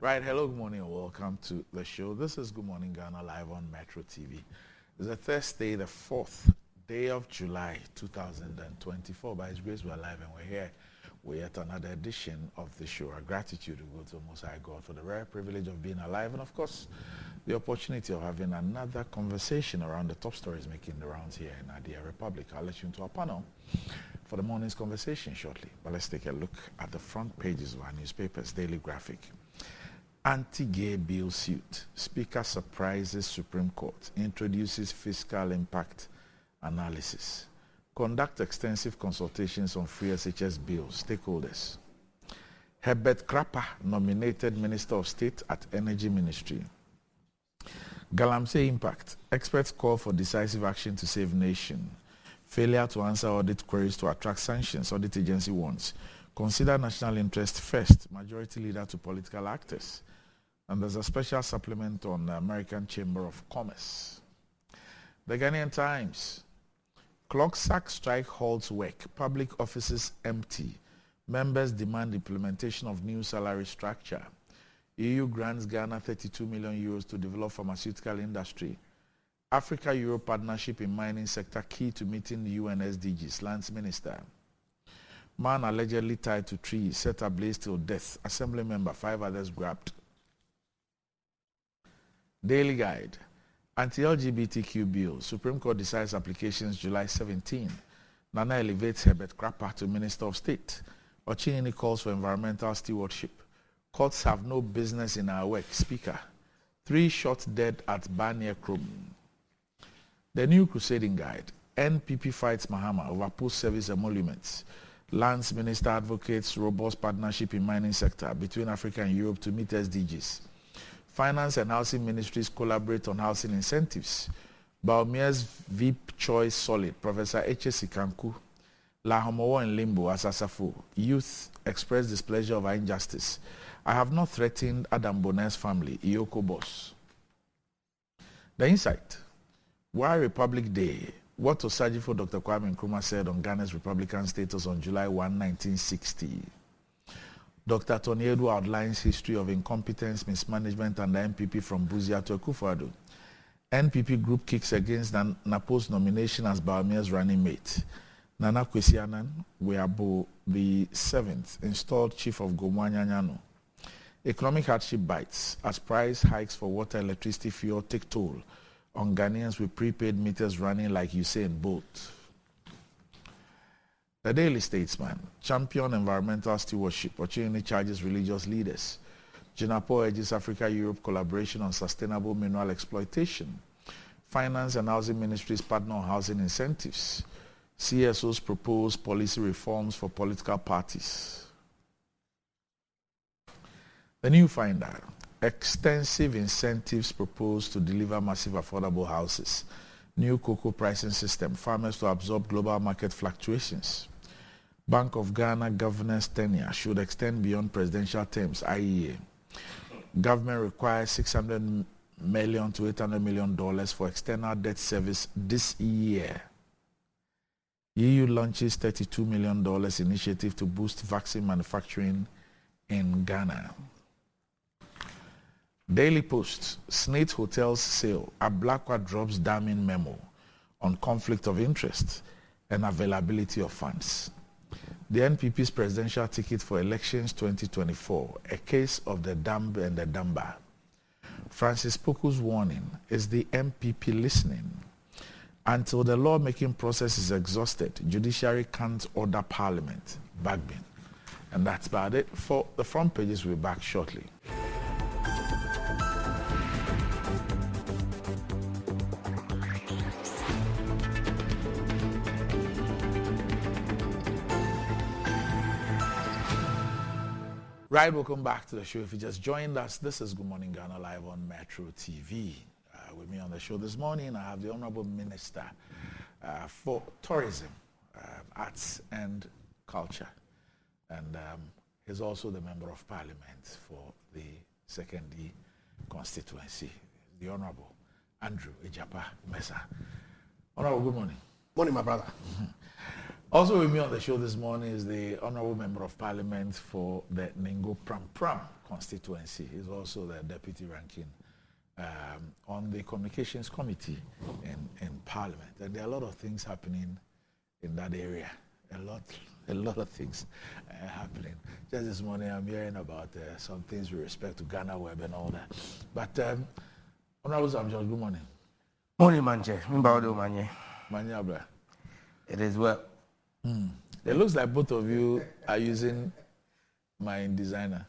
Right, hello, good morning, and welcome to the show. This is Good Morning Ghana live on Metro TV. It's a Thursday, the 4th day of July 2024. By His grace, we're alive and we're here. We're at another edition of the show. Our gratitude will go to Most High God for the rare privilege of being alive and, of course, the opportunity of having another conversation around the top stories making the rounds here in Adia Republic. I'll let you into our panel for the morning's conversation shortly. But let's take a look at the front pages of our newspapers. Daily Graphic. Anti-gay bill suit. Speaker surprises Supreme Court. Introduces fiscal impact analysis. Conduct extensive consultations on free SHS bills. Stakeholders. Herbert Krapah nominated Minister of State at Energy Ministry. Galamsey impact. Experts call for decisive action to save nation. Failure to answer audit queries to attract sanctions. Audit agency warns. Consider national interest first. Majority leader to political actors. And there's a special supplement on the American Chamber of Commerce. The Ghanaian Times. Clock sack strike halts work. Public offices empty. Members demand implementation of new salary structure. EU grants Ghana 32 million euros to develop pharmaceutical industry. Africa-Europe partnership in mining sector key to meeting the UN SDGs. Lands Minister. Man allegedly tied to tree set ablaze till death. Assembly member, 5 others grabbed. Daily Guide. Anti-LGBTQ bill. Supreme Court decides applications July 17. Nana elevates Herbert Krapah to Minister of State. Ochinini calls for environmental stewardship. Courts have no business in our work. Speaker. 3 shot dead at Barnier Krom. The New Crusading Guide. NPP fights Mahama over post-service emoluments. Lands Minister advocates robust partnership in mining sector between Africa and Europe to meet SDGs. Finance and Housing Ministries collaborate on housing incentives. Baumia's VIP choice solid. Professor H.S. Ikanku. La Homowo in limbo as Asafo. Youth express displeasure over injustice. I have not threatened Adam Bonner's family. Iyoko Boss. The Insight. Why Republic Day? What Osajifo Dr. Kwame Nkrumah said on Ghana's Republican status on July 1, 1960. Dr. Tony Edu outlines history of incompetence, mismanagement under NPP from Buzia to Akufo-Addo. NPP group kicks against Napo's nomination as Bawumia's running mate. Nana Kwesi Annan Weabo the 7th installed chief of Gomwanyanyano. Economic hardship bites as price hikes for water, electricity, fuel take toll on Ghanaians with prepaid meters running like Usain Bolt. The Daily Statesman. Champion environmental stewardship. Ochinini charges religious leaders. JINAPO urges Africa-Europe collaboration on sustainable mineral exploitation. Finance and Housing Ministries partner on housing incentives. CSOs propose policy reforms for political parties. The New Finder. Extensive incentives proposed to deliver massive affordable houses. New cocoa pricing system. Farmers to absorb global market fluctuations. Bank of Ghana governor's tenure should extend beyond presidential terms. IEA. Government requires $600 million to $800 million for external debt service this year. EU launches $32 million initiative to boost vaccine manufacturing in Ghana. Daily Post. Snate Hotels sale. Ablakwa drops damning memo on conflict of interest and availability of funds. The NPP's presidential ticket for elections 2024. A case of the dumb and the dumber. Francis Poku's warning. Is the MPP listening? Until the lawmaking process is exhausted, judiciary can't order parliament. Bagbin. And that's about it for the front pages. We'll be back shortly. Right, welcome back to the show. If you just joined us, this is Good Morning Ghana live on Metro TV. With me on the show this morning, I have the Honorable Minister for Tourism, Arts and Culture. And he's also the Member of Parliament for the 2nd D constituency, the Honorable Andrew Ejapa Mensah. Honorable, good morning. Morning, my brother. Also with me on the show this morning is the Honorable Member of Parliament for the Ningo Pram Pram constituency. He's also the Deputy Ranking on the Communications Committee in Parliament. And there are a lot of things happening in that area. A lot of things happening. Just this morning I'm hearing about some things with respect to Ghana Web and all that. But Honorable Samjos, good morning. Morning, Manche. Manye. It is well. It looks like both of you are using my designer.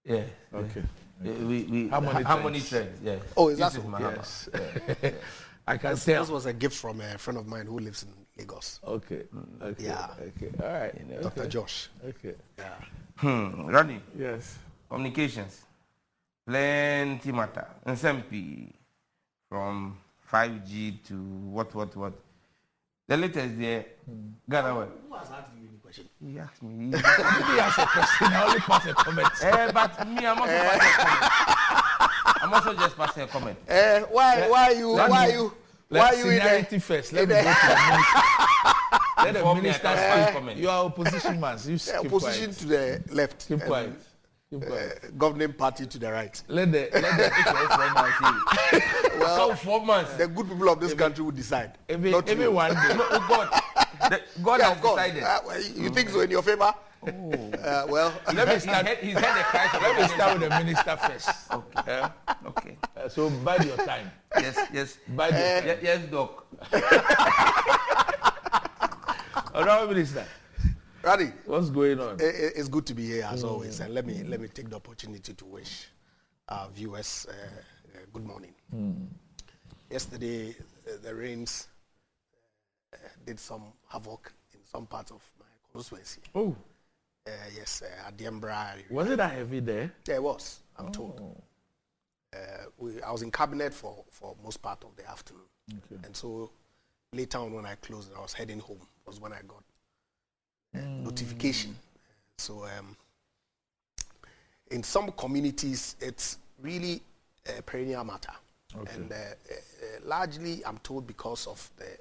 Yeah. Okay. We Harmony threads. Yeah. Oh, is that so? Yes. I can tell. This was a gift from a friend of mine who lives in Lagos. Okay. Okay. Yeah. Okay. All right. Dr. Josh. Okay. Yeah. Ronnie. Yes. Communications. Plenty matter. SMP from 5G to what. The latest there, Ghana Web. Who has asked you any question? He asked me. He asked a question. I only pass a comment. But me, I'm also passing a comment. I'm also just passing a comment. Why you seniority first. Let me go to the minister. Let the minister speak. Comment. You are opposition man. So you keep opposition quiet. to the left. Keep quiet. Keep quiet. Governing party to the right. Let the 4 months. Well, 4 months. the good people of this country will decide. Everyone. God. God has decided. You think so in your favor? Well, Let me start. He's had a crisis. Let me start with the minister first. Okay. Okay. So bide your time. Yes. Bide your time. Yes, Doc. Honorable Minister, Radhi, what's going on? it's good to be here as always, and let me take the opportunity to wish our viewers good morning. Yesterday, the rains did some havoc in some parts of my constituency. Oh, yes, at Diembra. was it that heavy there? Yeah, it was, I'm told. I was in cabinet for most part of the afternoon. Okay. And so later on when I closed, I was heading home, was when I got notification. So in some communities, it's really a perennial matter. Okay. And largely, I'm told, because of the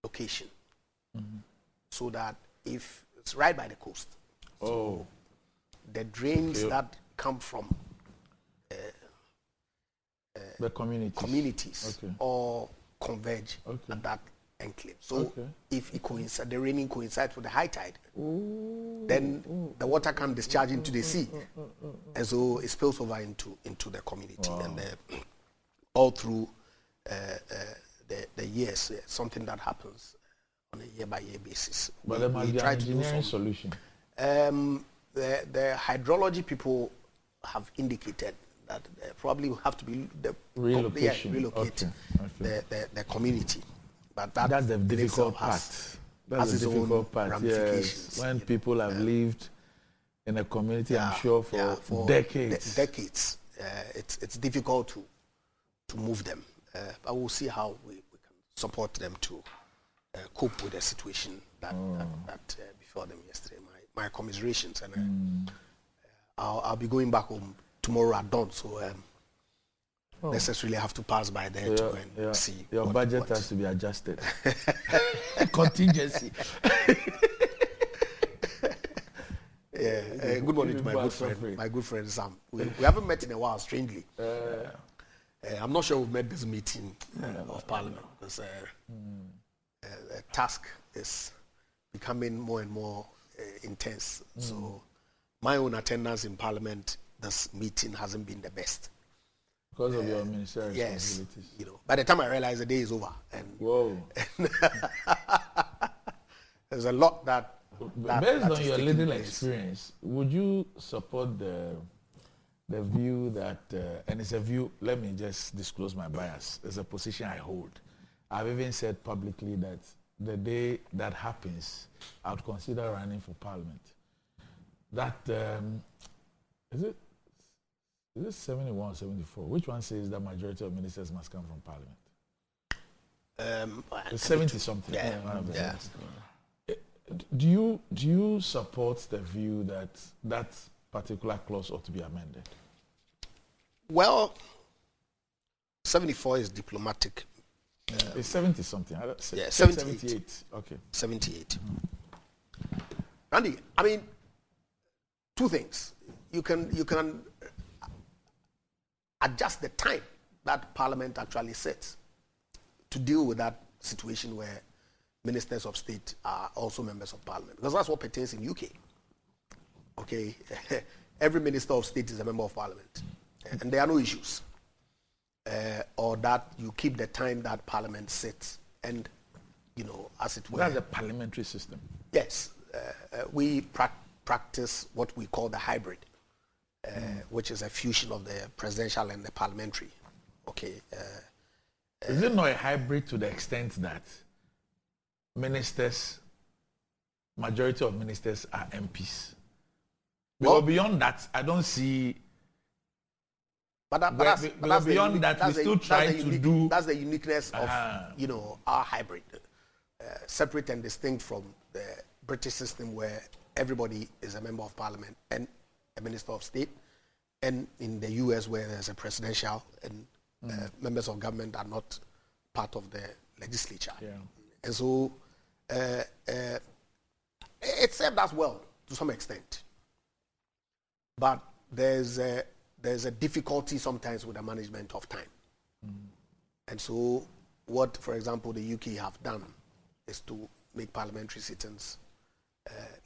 location. So that if it's right by the coast, so the drains that come from the communities all converge at that enclave. So if it the raining coincides with the high tide, then the water can discharge into the sea, and so it spills over into the community. And all through the years, something that happens on a year-by-year basis. But there must be an engineering solution. The hydrology people have indicated that probably will have to be relocate the community. But that's the difficult part. That's the difficult part. Yes, when people have lived in a community, I'm sure for decades. It's difficult to move them. But we'll see how we can support them to cope with the situation that before them yesterday. My commiserations, and I'll be going back home tomorrow at dawn, so necessarily have to pass by there to go and see. Your budget has to be adjusted. Contingency. Good morning to my good friend Sam. We haven't met in a while, strangely. I'm not sure we've met this meeting of Parliament, because the task is becoming more and more intense. So my own attendance in Parliament, this meeting hasn't been the best. Because of your ministerial responsibilities. You know, by the time I realize the day is over, and there's a lot that based on your little experience, would you support the view that, and it's a view, let me just disclose my bias, it's a position I hold. I've even said publicly that the day that happens, I would consider running for Parliament. That, is it 71 or 74? Which one says that majority of ministers must come from Parliament? It's 70 something. Yeah. Do you support the view that that particular clause ought to be amended? Well, 74 is diplomatic It's 70 something. Yeah, 78. Okay. 78. Andy, I mean, two things. You can adjust the time that Parliament actually sets to deal with that situation where ministers of state are also members of Parliament, because that's what pertains in UK. Okay, every minister of state is a member of Parliament, and there are no issues, or that you keep the time that Parliament sits, and as it were. That's the parliamentary system. Yes, we practice what we call the hybrid, which is a fusion of the presidential and the parliamentary. Okay. Is it not a hybrid to the extent that majority of ministers are MPs? Well, beyond that, I don't see. But beyond that, we still try to do. That's the uniqueness of our hybrid, separate and distinct from the British system where everybody is a member of Parliament and a minister of state, and in the US where there's a presidential and members of government are not part of the legislature. Yeah. And so it served us well to some extent. But there's a difficulty sometimes with the management of time. And so what, for example, the UK have done is to make parliamentary sittings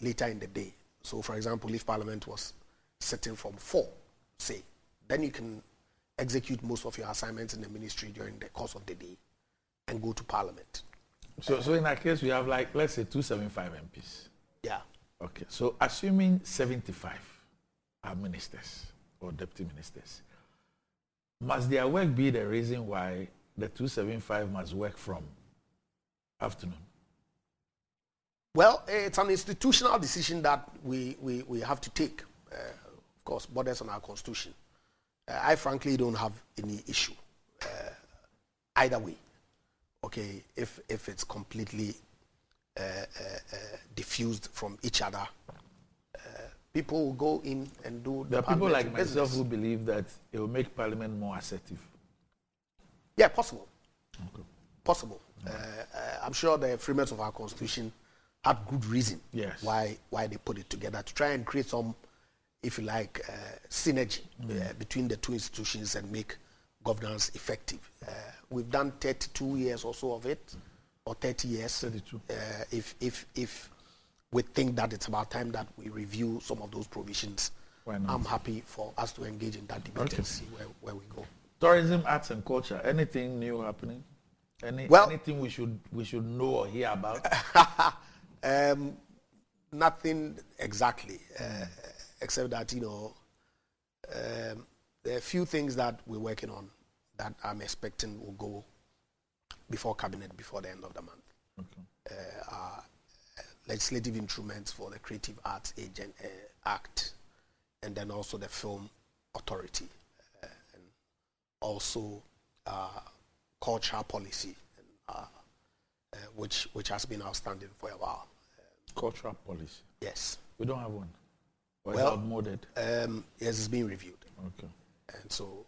later in the day. So, for example, if Parliament was sitting from 4, say, then you can execute most of your assignments in the ministry during the course of the day and go to Parliament. So in that case, we have let's say 275 MPs. Yeah. Okay. So assuming 75 are ministers or deputy ministers, must their work be the reason why the 275 must work from afternoon? Well, it's an institutional decision that we have to take. Of course, borders on our constitution. I frankly don't have any issue either way. Okay, if it's completely diffused from each other, people will go in and do. There are people like myself who believe that it will make Parliament more assertive. Yeah, possible. Okay. Possible. I'm sure the framers of our constitution had good reason why they put it together to try and create some, if you like, synergy between the two institutions and make governance effective. We've done 32 years or so of it, or 30 years. 32. If we think that it's about time that we review some of those provisions, I'm happy for us to engage in that debate and see where we go. Tourism, arts and culture, anything new happening? Anything we should know or hear about? Nothing exactly, except that, there are a few things that we're working on that I'm expecting will go before Cabinet before the end of the month. Okay. Legislative instruments for the Creative Arts Act, and then also the Film Authority, and also cultural policy, which has been outstanding for a while. Cultural policy? Yes. We don't have one? Or is it outmoded? Yes, it's being reviewed. Okay. And so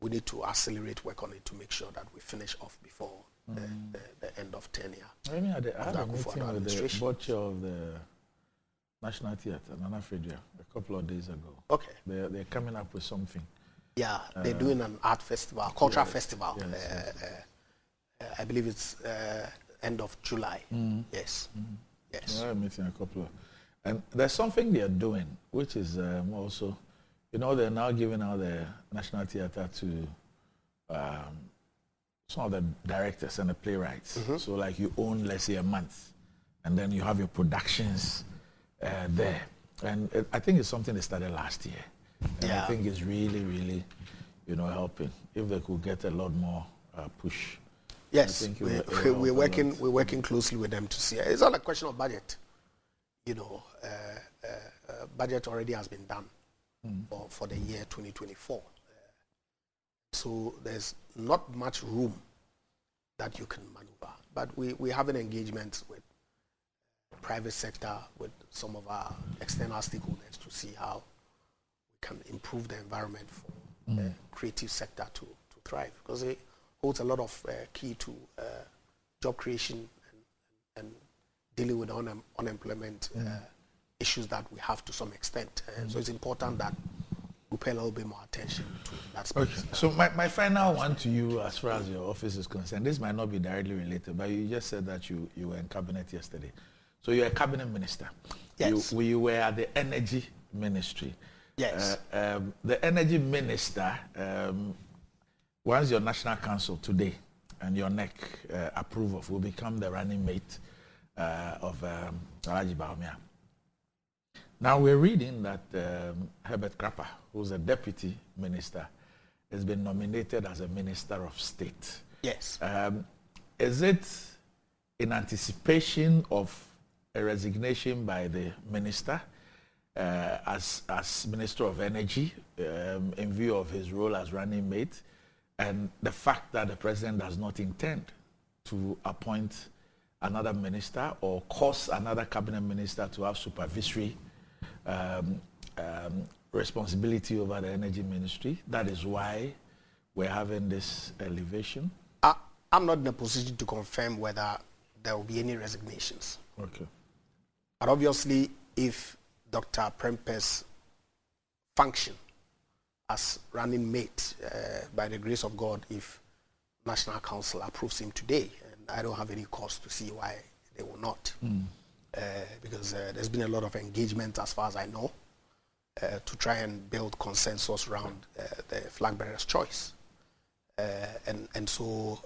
we need to accelerate work on it to make sure that we finish off before the end of tenure. I had a meeting with the board chair of the National Theatre, Nana Fredria, a couple of days ago. Okay. They're coming up with something. Yeah, they're doing an art festival, cultural festival. I believe it's end of July. Yes. Yes. I'm meeting a couple of... And there's something they're doing, which is also... they're now giving out the National Theatre to some of the directors and the playwrights. So you own, let's say, a month, and then you have your productions there. And I think it's something they started last year. And I think it's really, really, helping. If they could get a lot more push. Yes, we're working closely with them to see. It's not a question of budget. Budget already has been done for the year 2024. So there's not much room that you can maneuver. But we have an engagement with the private sector, with some of our external stakeholders to see how we can improve the environment for the creative sector to thrive. Because holds a lot of key to job creation and dealing with unemployment issues that we have to some extent. So it's important that we pay a little bit more attention to that space. Okay. So my final one to you, as far as your office is concerned, this might not be directly related, but you just said that you were in cabinet yesterday. So you're a cabinet minister. Yes. You were at the energy ministry. Yes. The energy minister, once your national council today and your NEC approve of, will become the running mate of Alhaji Bawumia. Now we're reading that Herbert Krapah, who's a deputy minister, has been nominated as a minister of state. Yes. Is it in anticipation of a resignation by the minister as Minister of Energy in view of his role as running mate, and the fact that the president does not intend to appoint another minister or cause another cabinet minister to have supervisory responsibility over the energy ministry? That is why we're having this elevation. I'm not in a position to confirm whether there will be any resignations. Okay. But obviously, if Dr. Prempeh's function as running mate, by the grace of God, if National Council approves him today, and I don't have any cause to see why they will not. Because there's been a lot of engagement, as far as I know, to try and build consensus around the flag bearer's choice. And so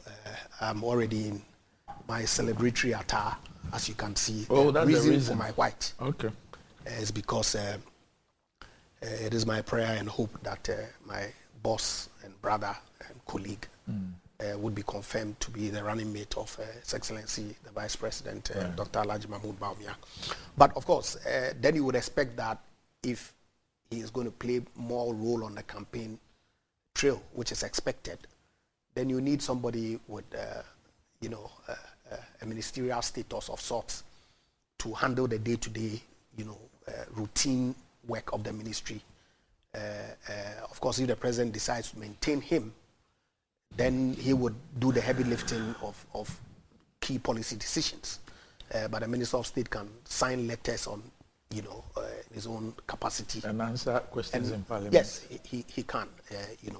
I'm already in my celebratory attire, as you can see. Oh, that's the reason for my white. Okay. Is because it is my prayer and hope that my boss and brother and colleague would be confirmed to be the running mate of His Excellency, the Vice President, Dr. Alhaji Mahmoud Bawumia. But of course, then you would expect that if he is going to play more role on the campaign trail, which is expected, then you need somebody with, a ministerial status of sorts to handle the day-to-day, routine work of the ministry. Of course, if the president decides to maintain him, then he would do the heavy lifting of key policy decisions. But the Minister of State can sign letters on, his own capacity. And answer questions in Parliament. Yes, he can,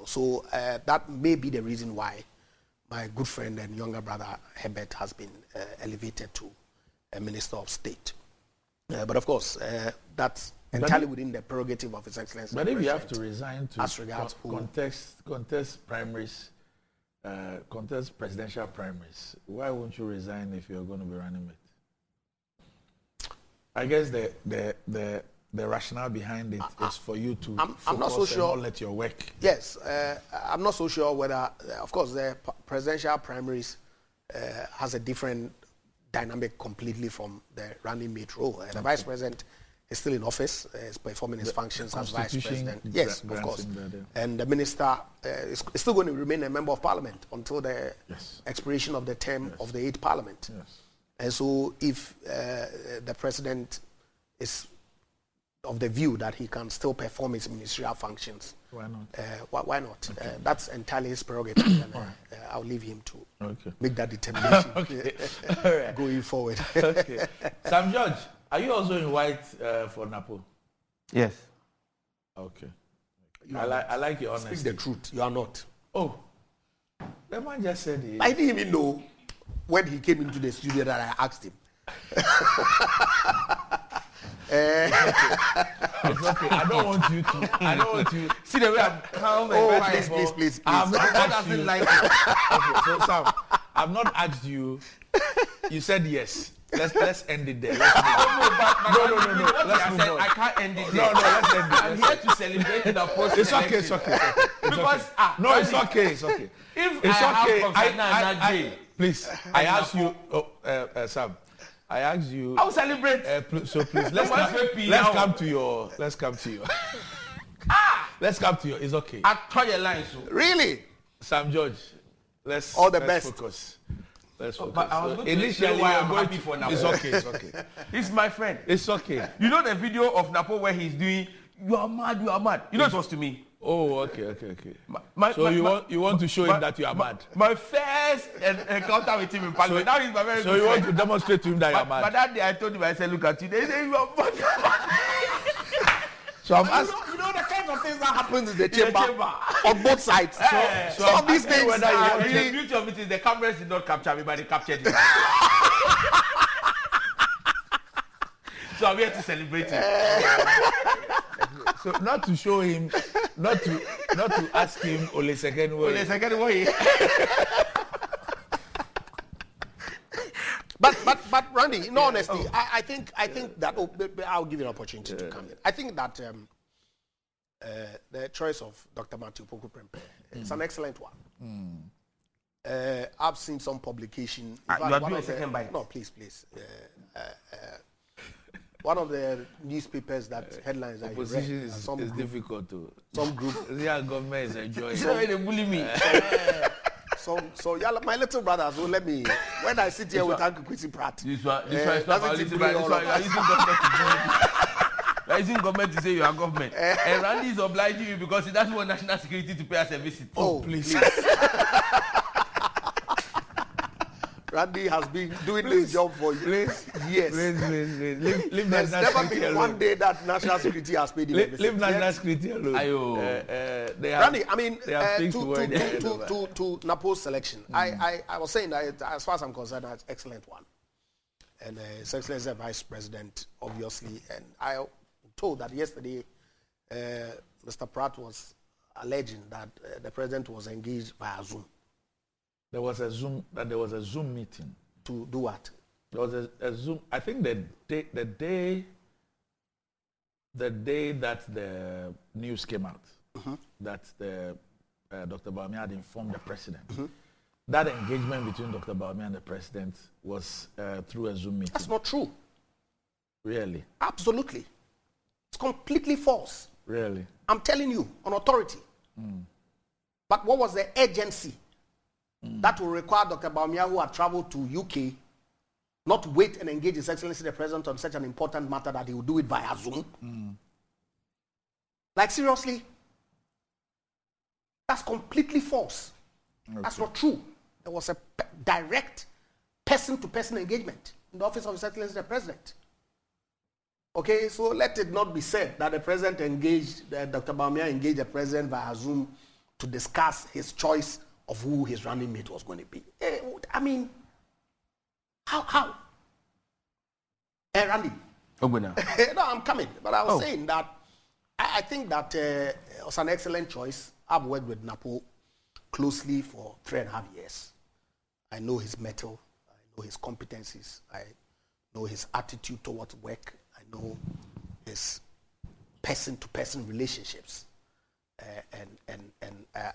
So that may be the reason why my good friend and younger brother Herbert has been elevated to a Minister of State. But of course, that's entirely within the prerogative of His Excellency. But if you have to resign to as regards contest primaries, contest presidential primaries, why won't you resign if you're going to be running mate? I guess the rationale behind it is for you to I'm not so sure. And not let your work. Yes, I'm not so sure whether, of course, the presidential primaries has a different dynamic completely from the running mate role. The Vice President is still in office, is performing his functions as Vice President. Yes, of course. And the Minister is still going to remain a Member of Parliament until the expiration of the term of the 8th Parliament. Yes. And so if the President is of the view that he can still perform his ministerial functions, why not? Why not? Okay. That's entirely his prerogative, and I'll leave him to make that determination going forward. Okay. Sam George, are you also in white for Napo? Yes. Okay. I like your honesty. Speak the truth. You are not. Oh, the man just said it. I didn't even know when he came into the studio that I asked him. It's okay. I don't want you. See the way I'm calm and Oh, please. I'm not God asked you. doesn't like it. Okay, so Sam, I've not asked you. You said yes. Let's end it there. Let's move on. No. Let's move on. I can't end it No, there. let's end it. I'm here to celebrate the post. It's okay. It's okay. If It's I okay. have I please. I asked you, Sam. I asked you. I'll celebrate. So please, let's come to your. Let's come to your. It's okay. I try your lines. Really? Sam George, let's best. Focus. Let's focus. But I was going to initially, why I'm happy for Napo. It's okay. He's my friend. It's okay. You know the video of Napo where he's doing, you are mad. You know it was to me. Oh, okay. So you want to show him that you are mad? My first encounter with him in Parliament. Now he's my very So you want to demonstrate to him that you are mad? But that day I told him, I said, look at you. They say you are mad. So I'm asking. You know the kind of things that happens in the chamber on both sides. So some of these things are really... The beauty of it is the cameras did not capture me, but they captured me. So I'm here to celebrate it. So not to show him, not to ask him Ole second way. But Randy, in all honesty, I think that I'll give you an opportunity to come in. I think that the choice of Dr. Matthew Poku Prempeh is an excellent one. I've seen some publication. You are doing a second bite. No, please. One of the newspapers that headlines that opposition is difficult to. Some group. The government is enjoying. They bully me. So my little brothers will let me, when I sit here with Uncle Kwesi Pratt. This one is not my little brother. You are using government to bully me. You are using government to say you are government. And Randy is obliging you because he doesn't want national security to pay us a visit. Oh, please. Randy has been doing this job for years. Leave There's never been one day that national security has paid him a visit. Leave national security alone. Randy, I mean, to Napo's selection, I was saying that as far as I'm concerned, that's an excellent one. And His Excellency Vice President, obviously, and I am told that yesterday Mr. Pratt was alleging that the President was engaged via Zoom. There was a Zoom meeting. To do what? There was a Zoom. I think the day that the news came out, that Dr. Bawumia had informed the president, that engagement between Dr. Bawumia and the president was through a Zoom meeting. That's not true. Really? Absolutely. It's completely false. Really? I'm telling you, on authority. But what was the urgency that will require Dr. Bawumia, who had traveled to UK, not wait and engage His Excellency the President on such an important matter that he would do it via Zoom? Like, seriously? That's completely false. Okay. That's not true. There was a direct person-to-person engagement in the office of His Excellency the President. Okay, so let it not be said that the President engaged, Dr. Bawumia engaged the President via Zoom to discuss his choice of who his running mate was going to be. I mean, how? Randy. No, I'm coming. But I was saying that I think that it was an excellent choice. I've worked with Napo closely for 3.5 years. I know his mettle. I know his competencies. I know his attitude towards work. I know his person-to-person relationships. And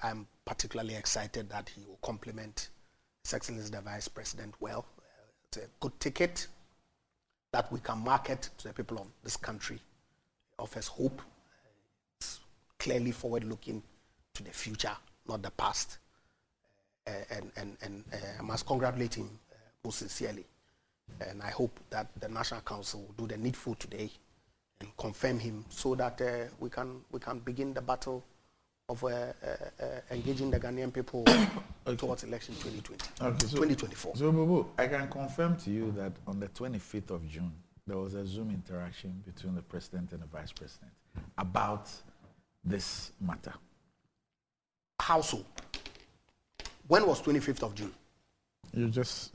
I'm particularly excited that he will complement His Excellency the Vice President well. It's a good ticket that we can market to the people of this country. It offers hope. It's clearly forward-looking to the future, not the past. And I must congratulate him most sincerely. And I hope that the National Council will do the needful today and confirm him so that we can begin the battle of engaging the Ghanaian people towards election 2020, 2024. So, Bubu, I can confirm to you that on the 25th of June, there was a Zoom interaction between the President and the Vice President about this matter. How so? When was 25th of June? You just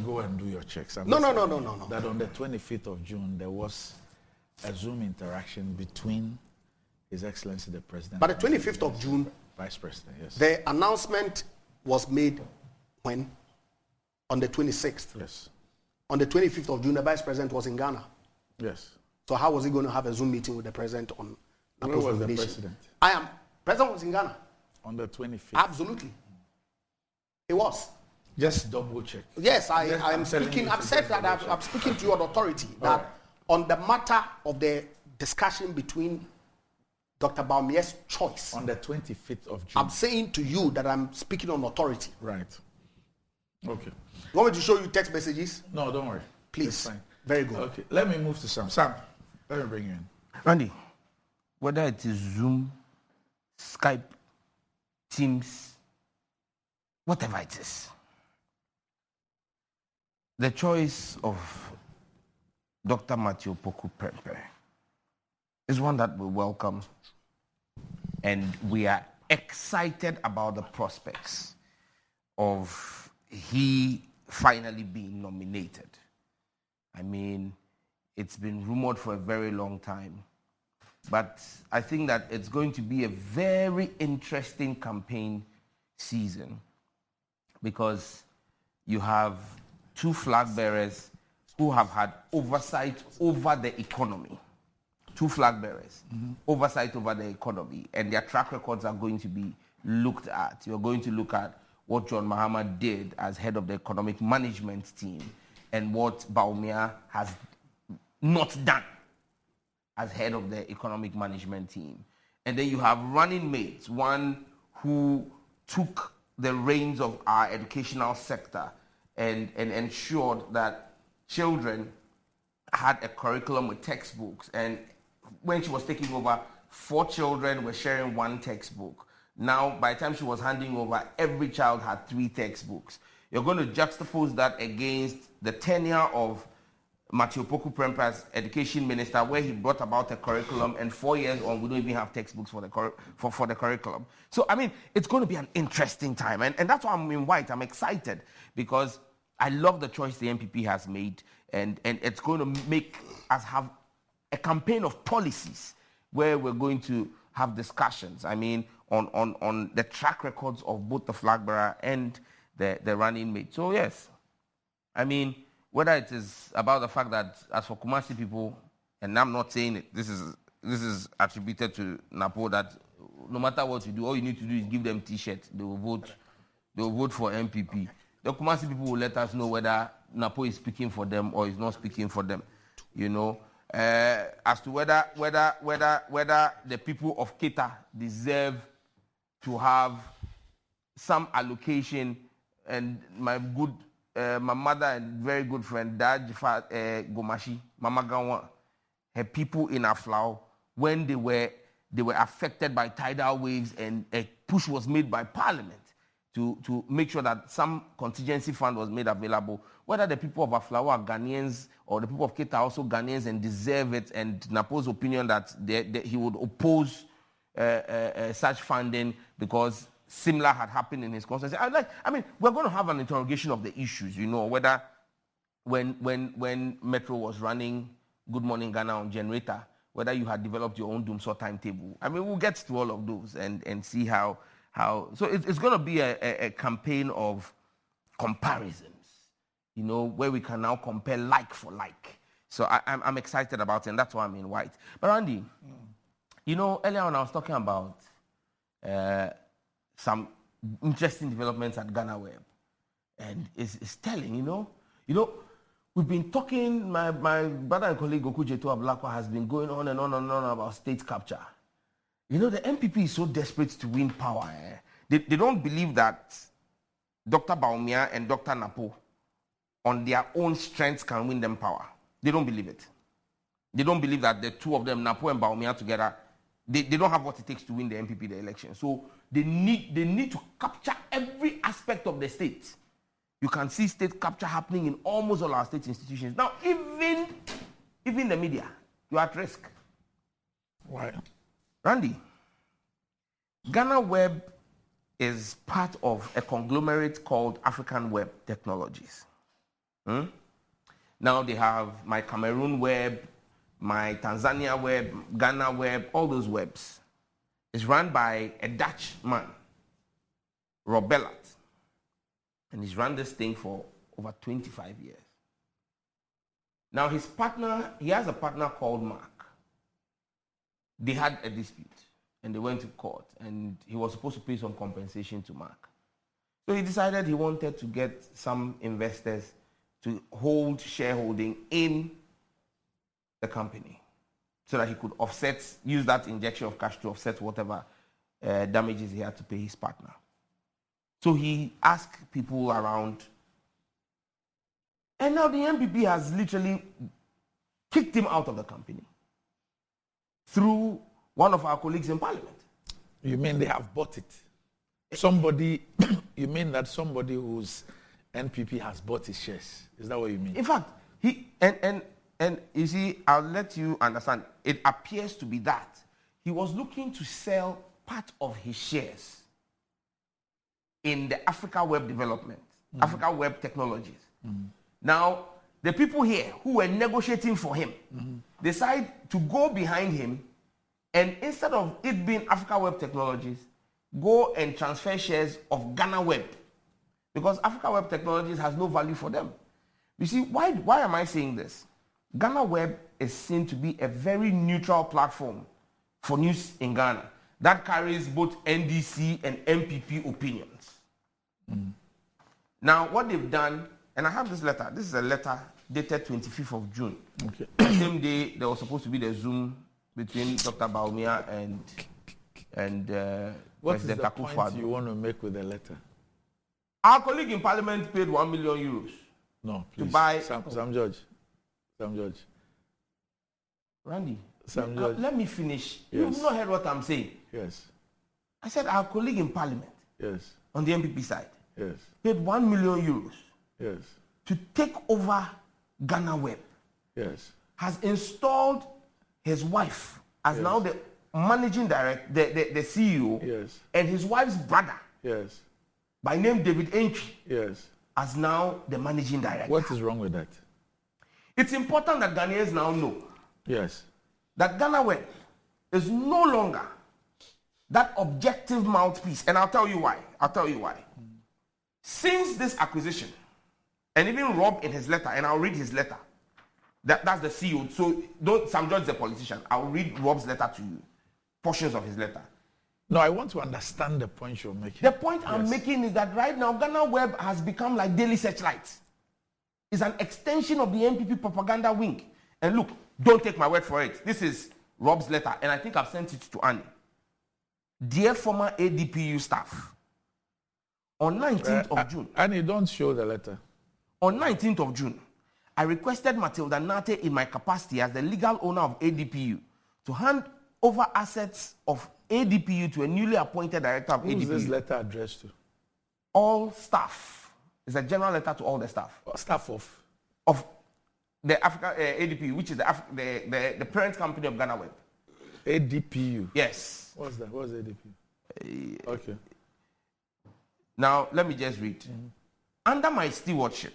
go and do your checks. No. That on the 25th of June, there was a Zoom interaction between His Excellency the President. But the 25th of June, Vice President, yes. The announcement was made when? On the 26th. Yes. On the 25th of June, the Vice President was in Ghana. Yes. So how was he going to have a Zoom meeting with the President on Where was the President? President was in Ghana. On the 25th? Absolutely. It was. Just double check. Yes, I'm speaking. I've said that I'm speaking to you on authority that on the matter of the discussion between Dr. Bawumia's choice. On the 25th of June. I'm saying to you that I'm speaking on authority. Right. Okay. You want me to show you text messages? No, don't worry. Please. It's fine. Very good. Okay. Let me move to Sam. Sam, let me bring you in. Randy, whether it is Zoom, Skype, Teams, whatever it is. The choice of Dr. Matthew Opoku Prempeh is one that we welcome, and we are excited about the prospects of he finally being nominated. I mean, it's been rumored for a very long time, but I think that it's going to be a very interesting campaign season because you have two flag bearers who have had oversight over the economy. Two flag bearers, oversight over the economy, and their track records are going to be looked at. You're going to look at what John Mahama did as head of the economic management team and what Bawumia has not done as head of the economic management team. And then you have running mates, one who took the reins of our educational sector and ensured that children had a curriculum with textbooks. And when she was taking over, 4 children were sharing 1 textbook. Now, by the time she was handing over, every child had 3 textbooks. You're going to juxtapose that against the tenure of Matthew Opoku Prempeh as education minister, where he brought about a curriculum, and 4 years on, we don't even have textbooks for the curriculum. So, I mean, it's going to be an interesting time. And that's why I'm in white. I'm excited because I love the choice the NPP has made, and it's going to make us have a campaign of policies where we're going to have discussions, I mean, on the track records of both the flag bearer and the running mate. So, yes, I mean, whether it is about the fact that, as for Kumasi people, and I'm not saying it, this is attributed to Napo, that no matter what you do, all you need to do is give them T-shirts. They will vote for MPP. The Kumasi people will let us know whether Napo is speaking for them or is not speaking for them, you know. As to whether the people of Keita deserve to have some allocation, and my mother and very good friend Dad Gomashi, Mama Gawa, her people in Aflao, when they were affected by tidal waves, and a push was made by Parliament to make sure that some contingency fund was made available. Whether the people of Aflao are Ghanaians or the people of Keita are also Ghanaians and deserve it, and Napo's opinion that he would oppose such funding because similar had happened in his constituency. I mean, we're going to have an interrogation of the issues, you know, whether when Metro was running Good Morning Ghana on generator, whether you had developed your own Doomsaw timetable. I mean, we'll get to all of those and see how. So it's going to be a campaign of comparisons, you know, where we can now compare like for like. So I'm excited about it, and that's why I'm in white. But Randy, you know, earlier on I was talking about some interesting developments at Ghana Web, and it's telling, you know, we've been talking. My brother and colleague Goku Jeto Ablakwa has been going on and on and on about state capture. You know, the MPP is so desperate to win power. They don't believe that Dr. Bawumia and Dr. Napo, on their own strengths, can win them power. They don't believe it. They don't believe that the two of them, Napo and Bawumia together, they don't have what it takes to win the MPP the election. So they need to capture every aspect of the state. You can see state capture happening in almost all our state institutions. Now, even the media, you're at risk. Why? Randy, Ghana Web is part of a conglomerate called African Web Technologies. Now they have my Cameroon Web, my Tanzania Web, Ghana Web, all those webs. It's run by a Dutch man, Rob Bellart. And he's run this thing for over 25 years. Now he has a partner called Mark. They had a dispute and they went to court, and he was supposed to pay some compensation to Mark. So he decided he wanted to get some investors to hold shareholding in the company so that he could use that injection of cash to offset whatever damages he had to pay his partner. So he asked people around, and now the MPP has literally kicked him out of the company through one of our colleagues in Parliament. You mean they have bought it? Somebody, you mean that somebody whose NPP has bought his shares? Is that what you mean? In fact, he and you see, I'll let you understand. It appears to be that he was looking to sell part of his shares in the Africa Web Development, Africa Web Technologies. Now, the people here who were negotiating for him decide to go behind him, and instead of it being Africa Web Technologies, go and transfer shares of Ghana Web, because Africa Web Technologies has no value for them. You see, why am I saying this? Ghana Web is seen to be a very neutral platform for news in Ghana that carries both NDC and MPP opinions. Now, what they've done, and I have this letter. This is a letter dated 25th of June. Okay. The same day there was supposed to be the Zoom between Dr. Bawumia and what is the point you want to make with the letter? Our colleague in Parliament paid 1 million euros. No, please. To buy Sam George. Randy, Sam George. Let me finish. Yes. You've not heard what I'm saying. Yes. I said our colleague in Parliament. Yes. On the MPP side. Yes. Paid 1 million euros. Yes. To take over Ghana Web. Yes. Has installed his wife as now the managing director, the CEO. Yes. And his wife's brother. Yes. By name David Entry. Yes. As now the managing director. What is wrong with that? It's important that Ghanaians now know. Yes. That Ghana Web is no longer that objective mouthpiece. And I'll tell you why. Since this acquisition, and even Rob in his letter, and I'll read his letter. That's the CEO. So Sam George is a politician. I'll read Rob's letter to you. Portions of his letter. No, I want to understand the point you're making. The point I'm making is that right now, Ghana Web has become like Daily Searchlight. It's an extension of the MPP propaganda wing. And look, don't take my word for it. This is Rob's letter, and I think I've sent it to Annie. Dear former ADPU staff, on 19th of June. Annie, don't show the letter. On 19th of June, I requested Matilda Nate in my capacity as the legal owner of ADPU to hand over assets of ADPU to a newly appointed director of ADPU. Who is this letter addressed to? All staff. It's a general letter to all the staff. Staff of the Africa ADPU, which is the parent company of Ghana Web. ADPU? Yes. What's that? What's ADPU? Okay. Now, let me just read. Under my stewardship,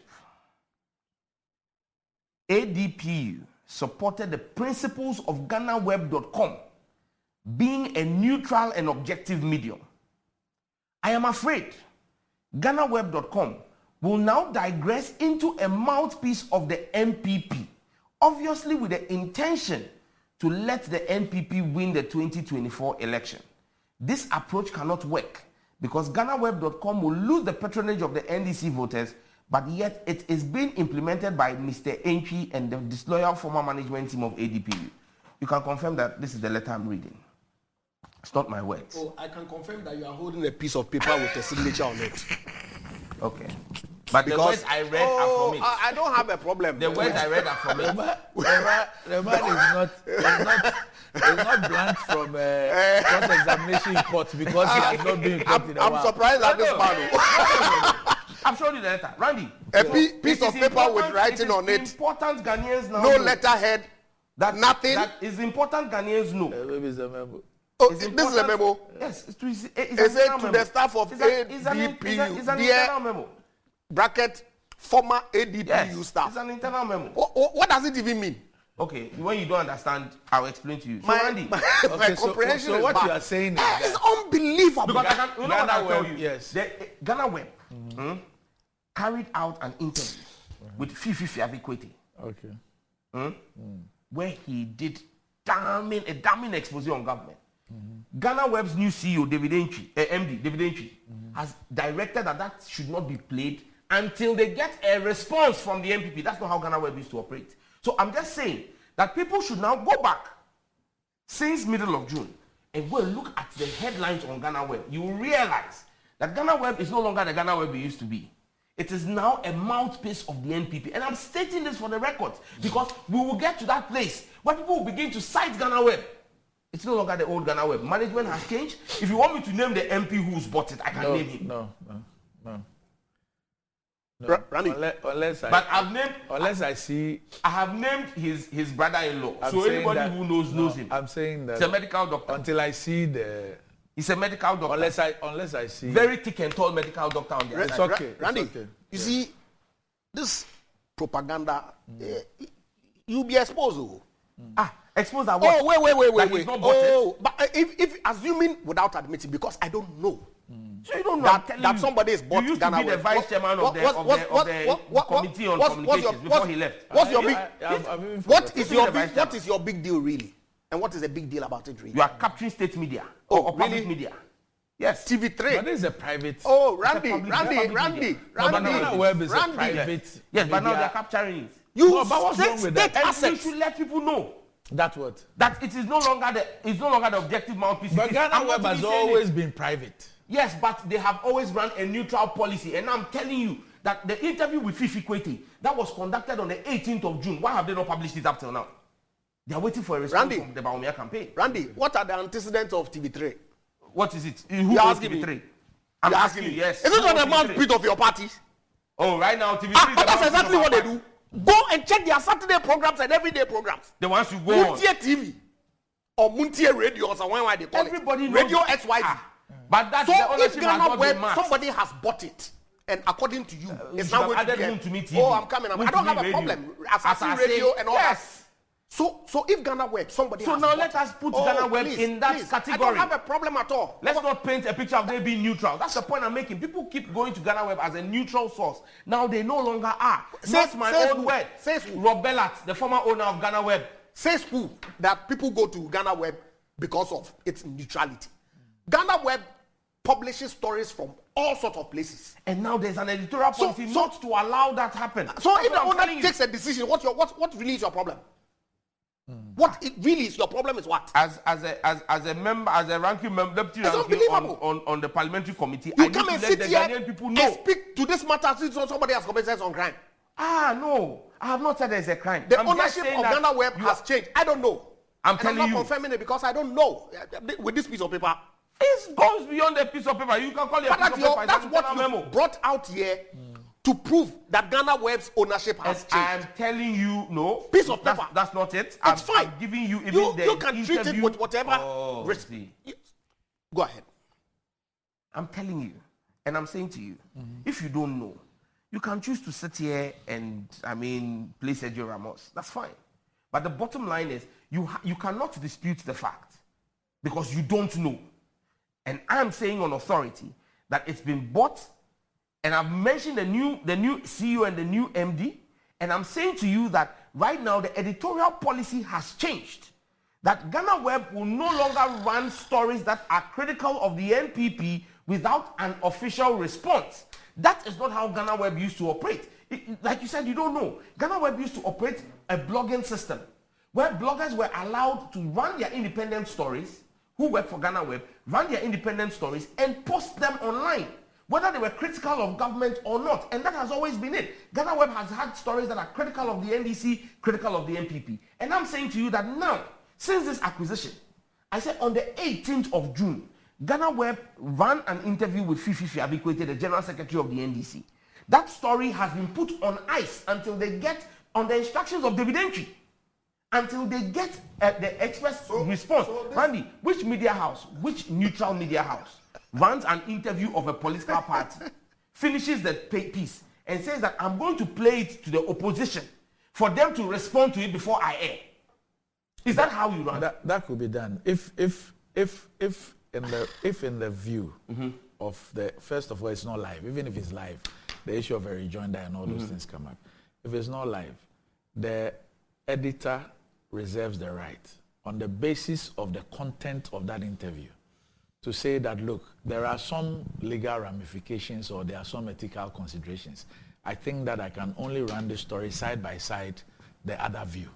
ADPU supported the principles of GhanaWeb.com being a neutral and objective medium. I am afraid GhanaWeb.com will now digress into a mouthpiece of the MPP, obviously with the intention to let the MPP win the 2024 election. This approach cannot work because GhanaWeb.com will lose the patronage of the NDC voters, but yet it is being implemented by Mr. Entry and the disloyal former management team of ADPU. You can confirm that this is the letter I'm reading. It's not my words. Oh, I can confirm that you are holding a piece of paper with a signature on it. Okay. But because the words I read are from it. I don't have a problem. The words I read are from it. The man is not blank from cross-examination report because he has not been caught in a while. I'm surprised at this man. I've shown you the letter. Randy. A piece of paper with writing on it. Important Ghanaians now. No letterhead. Nothing. That is important Ghanaians know. Maybe it's a memo. Oh, this is a memo. Yes, it's to the staff of ADPU. It's an internal memo. Bracket former ADPU staff. It's an internal memo. What does it even mean? Okay, when you don't understand, I'll explain to you. My comprehension so is what bad. You are saying is it's unbelievable. Because Ghana Web, tell you. Yes. The Ghana Web carried out an interview with Fifi Abikwete. Okay. Where he did a damning expose on government. Ghana Web's new CEO, David Entry, MD, David Entry, has directed that should not be played until they get a response from the MPP. That's not how Ghana Web used to operate. So I'm just saying that people should now go back since middle of June and go and look at the headlines on Ghana Web. You will realize that Ghana Web is no longer the Ghana Web it used to be. It is now a mouthpiece of the NPP. And I'm stating this for the record because we will get to that place where people will begin to cite Ghana Web It's no longer the old Ghana Web. Management has changed. If you want me to name the MP who's bought it, I can name him. No. Randy. Unless I see. I have named his brother-in-law. So anybody who knows him. I'm saying that. He's a medical doctor. Until I see the. He's a medical doctor. Unless I see. Very thick and tall medical doctor on the It's side. okay. Randy, it's okay. you see, this propaganda, you'll be exposed. Exposed at what? Oh, wait. He's not bought it? But if assuming without admitting, because I don't know. So you don't know that somebody is bought You used Ghana to be the Web. vice chairman of the committee on communications before he left. What's your big? What is your big deal really? And what is the big deal about it really? You are capturing state media or public really? media. Yes. TV3. But this is a private. Oh, Randy. Ghana Web is a private. Yes, but now they are capturing it. You but what's wrong with that? And you should let people know That what? that it is no longer the objective mouthpiece. But Ghana Web has always been private. Yes, but they have always run a neutral policy. And I'm telling you that the interview with Fifi Kwete that was conducted on the 18th of June, why have they not published it up till now? They are waiting for a response from the Bawumia campaign. Randy, what are the antecedents of TV3? What is it? Who is TV3? I'm asking you, yes. Is it on the mouthpiece of your party? Oh, right now, TV3 but that's exactly what they do. Go and check their Saturday programs and everyday programs. The ones you go on. Muntie TV or Muntie Radio or somewhere why they call Everybody it. knows Radio XYZ. But that's so the if ownership has Ghana not Web, been marked. somebody has bought it, and according to you, it's you now have going to added be. Moon to me TV. Oh, I'm coming. I don't have a problem. Assassin Radio and all that. So if Ghana Web, somebody so has now bought let us put Ghana Web in that category. I don't have a problem at all. Let's not paint a picture of they being neutral. That's the point I'm making. People keep going to Ghana Web as a neutral source. Now they no longer are. That's my own word. Says who? Rob Bellat, the former owner of Ghana Web. Says who? That people go to Ghana Web because of its neutrality. Ghana Web publishes stories from all sorts of places. And now there's an editorial policy not to allow that happen. So if the owner takes a decision, what really is your problem? What it really is your problem is what? As a member, as a ranking member, deputy ranking on the parliamentary committee, you I come need and to let sit the here Ghanaian people know. and speak to this matter since somebody has committed some crime. No, I have not said there's a crime. The ownership of Ghana Web has changed. I don't know. I'm telling you. I'm not confirming it because I don't know with this piece of paper. It goes beyond the piece of paper. You can call it a piece of paper. That's what you brought out here to prove that Ghana Web's ownership has changed. I'm telling you, no. Piece of paper. That's not it. It's fine. I'm giving you even you can treat it with whatever. Go ahead. I'm telling you, and I'm saying to you, if you don't know, you can choose to sit here and, play Sergio Ramos. That's fine. But the bottom line is, you cannot dispute the fact because you don't know. And I'm saying on authority that it's been bought, and I've mentioned the new CEO and the new MD, and I'm saying to you that right now the editorial policy has changed. That Ghana Web will no longer run stories that are critical of the NPP without an official response. That is not how Ghana Web used to operate. Like you said, you don't know. Ghana Web used to operate a blogging system where bloggers were allowed to run their independent stories, who work for Ghana Web, run their independent stories and post them online, whether they were critical of government or not. And that has always been it. Ghana Web has had stories that are critical of the NDC, critical of the NPP. And I'm saying to you that now, since this acquisition, I said on the 18th of June, Ghana Web ran an interview with Fifi Kwete, the General Secretary of the NDC. That story has been put on ice until they get on the instructions of David Entry. Until they get the express response. Randy, which media house, which neutral media house runs an interview of a political party, finishes the piece, and says that I'm going to play it to the opposition for them to respond to it before I air? Is that how you run? That could be done. If in the view of the, first of all, it's not live. Even if it's live, the issue of a rejoinder and all those things come up. If it's not live, the editor reserves the right on the basis of the content of that interview to say that, look, there are some legal ramifications or there are some ethical considerations. I think that I can only run the story side by side the other view.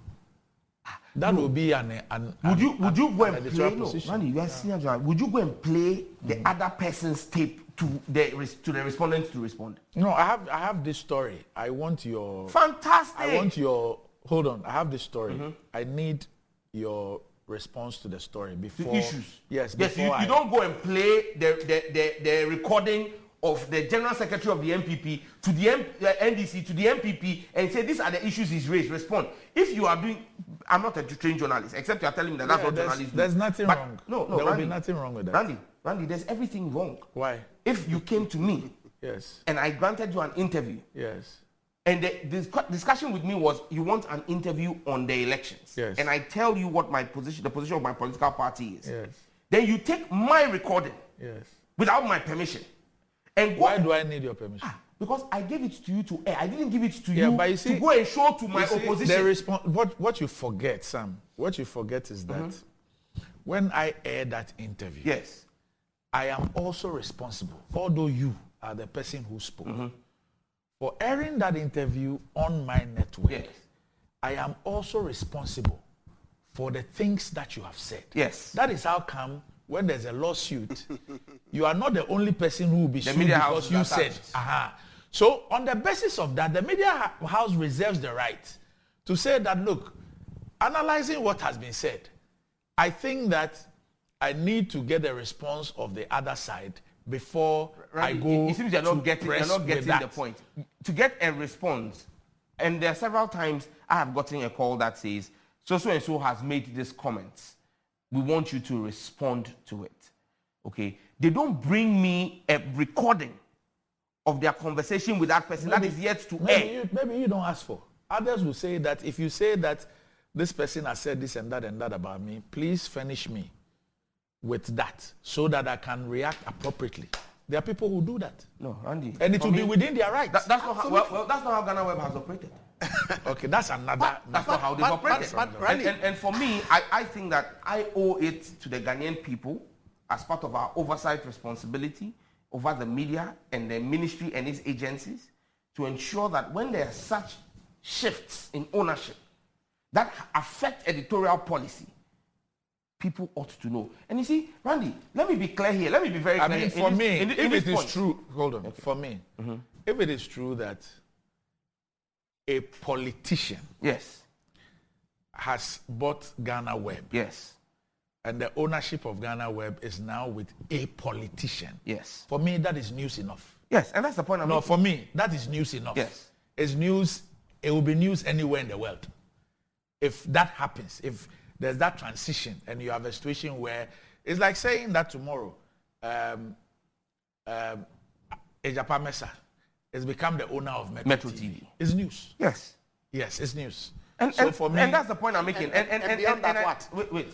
That will be would you go and play? No, Randy, you are senior journalist. Would you go and play the other person's tape to the respondents to respond? No, I have this story. I want your fantastic. I want your hold on. I have this story. I need your response to the story before the issues. Yes, yes. You don't go and play the recording of the General Secretary of the MPP to the NDC to the MPP and say these are the issues he's raised. Respond. If you are doing, I'm not a trained journalist, except you are telling me that that's what journalists do. There's nothing wrong. No, there Randy, will be nothing wrong with that. Randy, there's everything wrong. Why? If you came to me, yes, and I granted you an interview, yes, and the discussion with me was you want an interview on the elections, yes, and I tell you what the position of my political party is, yes, then you take my recording, yes, without my permission, and why do I need your permission? Because I gave it to you to air. I didn't give it to you but you see, to go and show to my opposition. What you forget, Sam, what you forget is that when I air that interview, yes, I am also responsible, although you are the person who spoke. For airing that interview on my network, yes, I am also responsible for the things that you have said. Yes. That is how come when there's a lawsuit, you are not the only person who will be sued because you said. So on the basis of that, the media house reserves the right to say that, look, analyzing what has been said, I think that I need to get a response of the other side before I go. It seems you're not getting the point. To get a response, and there are several times I have gotten a call that says, so and so has made this comment. We want you to respond to it. Okay? They don't bring me a recording of their conversation with that person that is yet to air. Maybe you don't ask for. Others will say that if you say that this person has said this and that about me, please furnish me with that so that I can react appropriately. There are people who do that. No, Andy. And it will be within their rights. That's not how, that's not how Ghana Web has operated. Okay, that's another. That's not how they've operated. And for me, I think that I owe it to the Ghanaian people as part of our oversight responsibility over the media and the ministry and its agencies to ensure that when there are such shifts in ownership that affect editorial policy, people ought to know. And you see, Randy, let me be clear here. Let me be very clear. I mean, for me, if it is true, hold on. Okay. For me, if it is true that a politician has bought Ghana Web, and the ownership of Ghana Web is now with a politician, for me, that is news enough. Yes, and that's the point I'm making. For me, that is news enough. Yes. It's news. It will be news anywhere in the world. If that happens, if there's that transition and you have a situation where it's like saying that tomorrow Ejapa Mesa has become the owner of Metro TV. It's news. Yes, it's news. And so for me, and that's the point I'm making. And beyond that, what? Wait.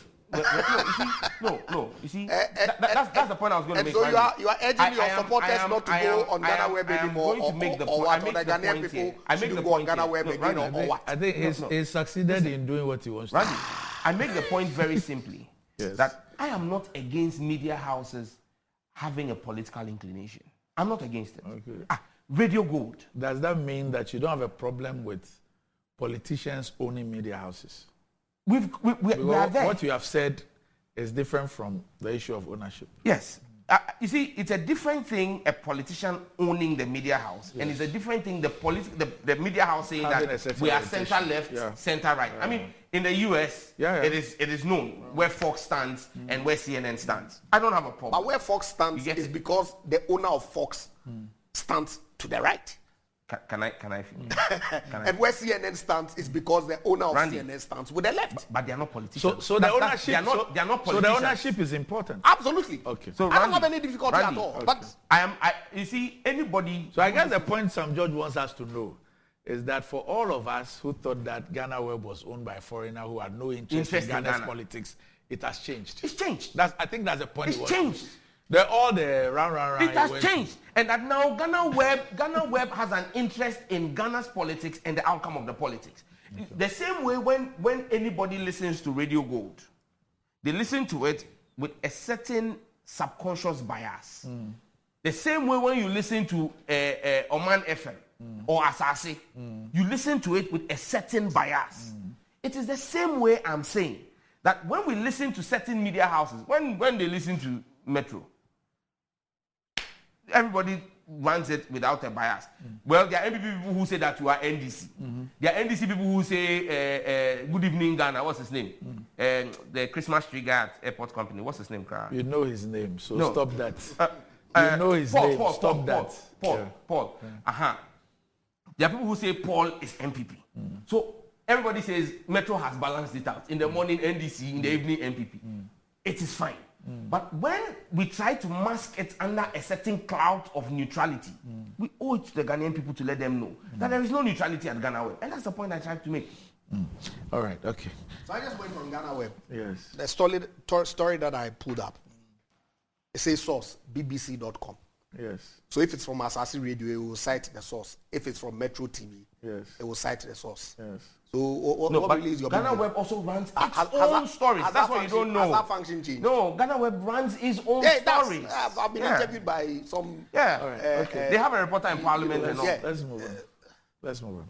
No. You see, that's the point I was going to make. So you are urging your supporters not to go on Ghana Web anymore, or what? Or the Ghanaian people shouldn't go on Ghana Web again, or what? I think he's succeeded in doing what he wants to do. I make the point very simply that I am not against media houses having a political inclination. I'm not against it. Okay. Radio Gold. Does that mean that you don't have a problem with politicians owning media houses? We are there. What you have said is different from the issue of ownership. Yes. You see, it's a different thing, a politician owning the media house, and it's a different thing, the media house saying that we are center-left, center-right. I mean, in the US, it is known where Fox stands and where CNN stands. I don't have a problem. But where Fox stands is because the owner of Fox stands to the right. Can I finish? And where CNN stands is because the owner of CNN stands with the left. But they are not politicians. So the ownership, they are not politicians. So the ownership is important. Absolutely. Okay. So I don't have any difficulty at all. Okay. But you see, anybody. So I guess the point Sam George wants us to know is that for all of us who thought that Ghana Web was owned by a foreigner who had no interest in Ghana's politics, it has changed. It's changed. I think that's the point. It's changed. All the round. It has changed. And that now Ghana Web has an interest in Ghana's politics and the outcome of the politics. Okay. The same way when anybody listens to Radio Gold, they listen to it with a certain subconscious bias. The same way when you listen to Oman FM or Asase, you listen to it with a certain bias. It is the same way I'm saying that when we listen to certain media houses, when they listen to Metro, everybody runs it without a bias. Well, there are NPP people who say that you are NDC. There are NDC people who say, good evening, Ghana. What's his name? The Christmas tree guy at Airport Company. What's his name? You know his name, so No. stop that. You know his name, stop that. Paul. There are people who say Paul is MPP. So everybody says Metro has balanced it out. In the morning, NDC, in the evening, MPP. It is fine. But when we try to mask it under a certain cloud of neutrality, we owe it to the Ghanaian people to let them know that there is no neutrality at Ghana Web. And that's the point I tried to make. All right, okay. So I just went from Ghana Web. Yes. The story that I pulled up, it says source, bbc.com. Yes. So if it's from Asasi Radio, it will cite the source. If it's from Metro TV, yes, it will cite the source. Yes. So what really is your Ghana Web also runs its own stories. That's what you don't know. Has that function changed? No, Ghana Web runs its own stories. I've been interviewed by some... Yeah. All right. Okay. They have a reporter in Parliament and all. Let's move on. Let's move on.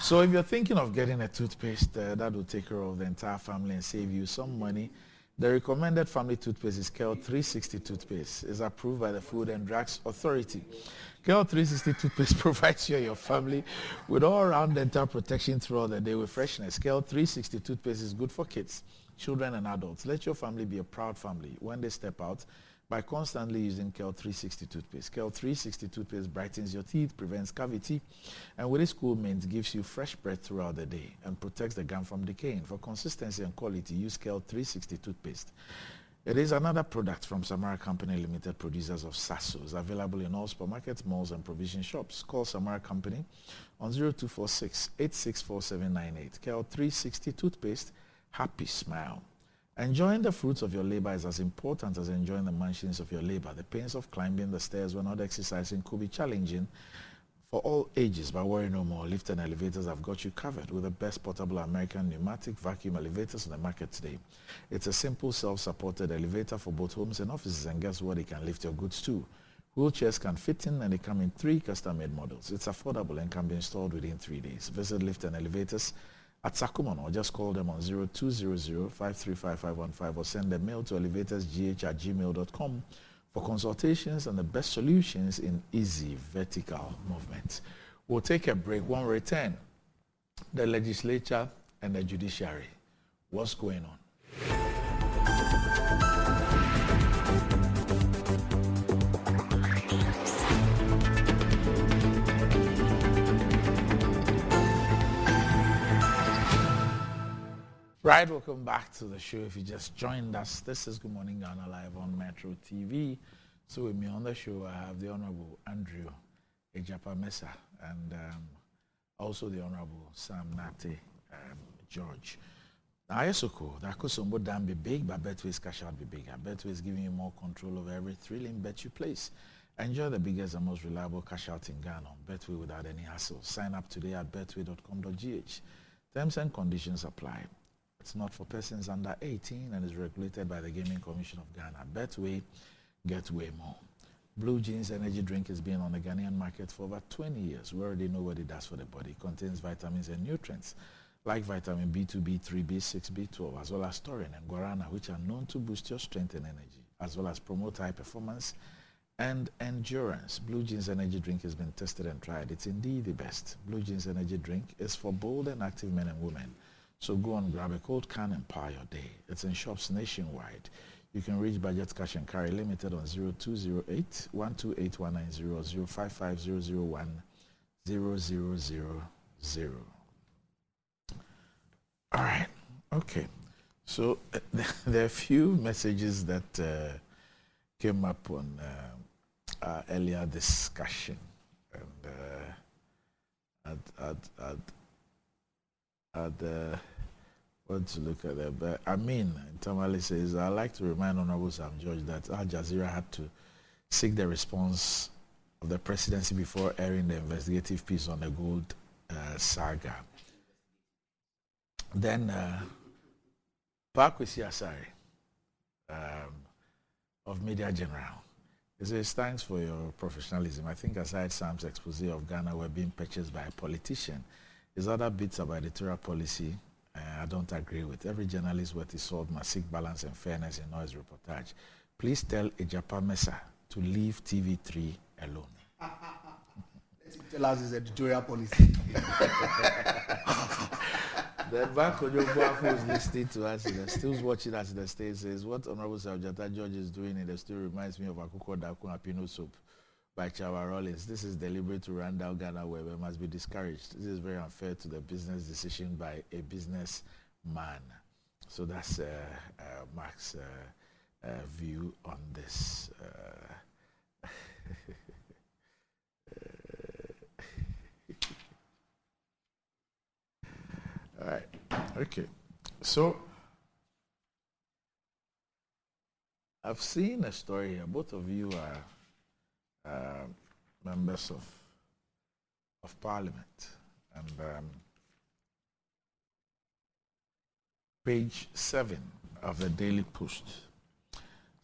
So if you're thinking of getting a toothpaste that will take care of the entire family and save you some money, the recommended family toothpaste is KEL 360 toothpaste. It's approved by the Food and Drugs Authority. KEL 360 toothpaste provides you and your family with all-round dental protection throughout the day with freshness. KEL 360 toothpaste is good for kids, children, and adults. Let your family be a proud family when they step out by constantly using KEL 360 toothpaste. KEL 360 toothpaste brightens your teeth, prevents cavity, and with its cool mint gives you fresh breath throughout the day and protects the gum from decaying. For consistency and quality, use KEL 360 toothpaste. It is another product from Samara Company Limited, producers of Sasos, available in all supermarkets, malls, and provision shops. Call Samara Company on 0246 864798. KEL 360 toothpaste, happy smile. Enjoying the fruits of your labor is as important as enjoying the mansions of your labor. The pains of climbing the stairs when not exercising could be challenging for all ages, but worry no more. Lift and elevators have got you covered with the best portable American pneumatic vacuum elevators on the market today. It's a simple self-supported elevator for both homes and offices, and guess what? It can lift your goods too. Wheelchairs can fit in, and they come in 3 custom-made models. It's affordable and can be installed within 3 days. Visit Lift and Elevators at Sakumon, or just call them on 0200-535-515 or send a mail to elevatorsgh@gmail.com for consultations and the best solutions in easy vertical movement. We'll take a break. When we return, the legislature and the judiciary. What's going on? Right, welcome back to the show. If you just joined us, this is Good Morning Ghana live on Metro TV. So with me on the show, I have the Honorable Andrew Ejapa-Mensah and also the Honorable Sam Nate George. Now, Ayesoko, that could somewhat damn be big, but Betway's cash out be bigger. Betway is giving you more control over every thrilling bet you place. Enjoy the biggest and most reliable cash out in Ghana on Betway without any hassle. Sign up today at betway.com.gh. Terms and conditions apply. It's not for persons under 18 and is regulated by the Gaming Commission of Ghana. Betway, get way more. Blue Jeans energy drink has been on the Ghanaian market for over 20 years. We already know what it does for the body. It contains vitamins and nutrients like vitamin B2, B3, B6, B12, as well as taurine and guarana, which are known to boost your strength and energy, as well as promote high performance and endurance. Blue Jeans energy drink has been tested and tried. It's indeed the best. Blue Jeans energy drink is for bold and active men and women. So go and grab a cold can and power your day. It's in shops nationwide. You can reach Budget Cash and Carry Limited on 0208 128 190 055 001 0000. All right. Okay. So there are a few messages that came up on earlier discussion. And want to look at that, but Amin Tamale says, I'd like to remind Honorable Sam George that Al Jazeera had to seek the response of the presidency before airing the investigative piece on the gold saga. Then Pakwesi Asare of Media General, he says, thanks for your professionalism. I think aside Sam's expose of Ghana were being purchased by a politician, his other bits about editorial policy, I don't agree with. Every journalist worth his salt must seek balance and fairness in his reportage. Please tell Ejapa-Mensah to leave TV3 alone. tell us his editorial policy. The back of your who is listening to us, still watching us in the States, says, what Honorable Saujata George is doing in the story reminds me of Akuko Daku Apino Soup by Chawa Rollins. This is deliberate to run down Ghana where we must be discouraged. This is very unfair to the business decision by a business man. So that's Mark's view on this. All right. Okay. So I've seen a story here. Both of you are members of Parliament, and page 7 of the Daily Post.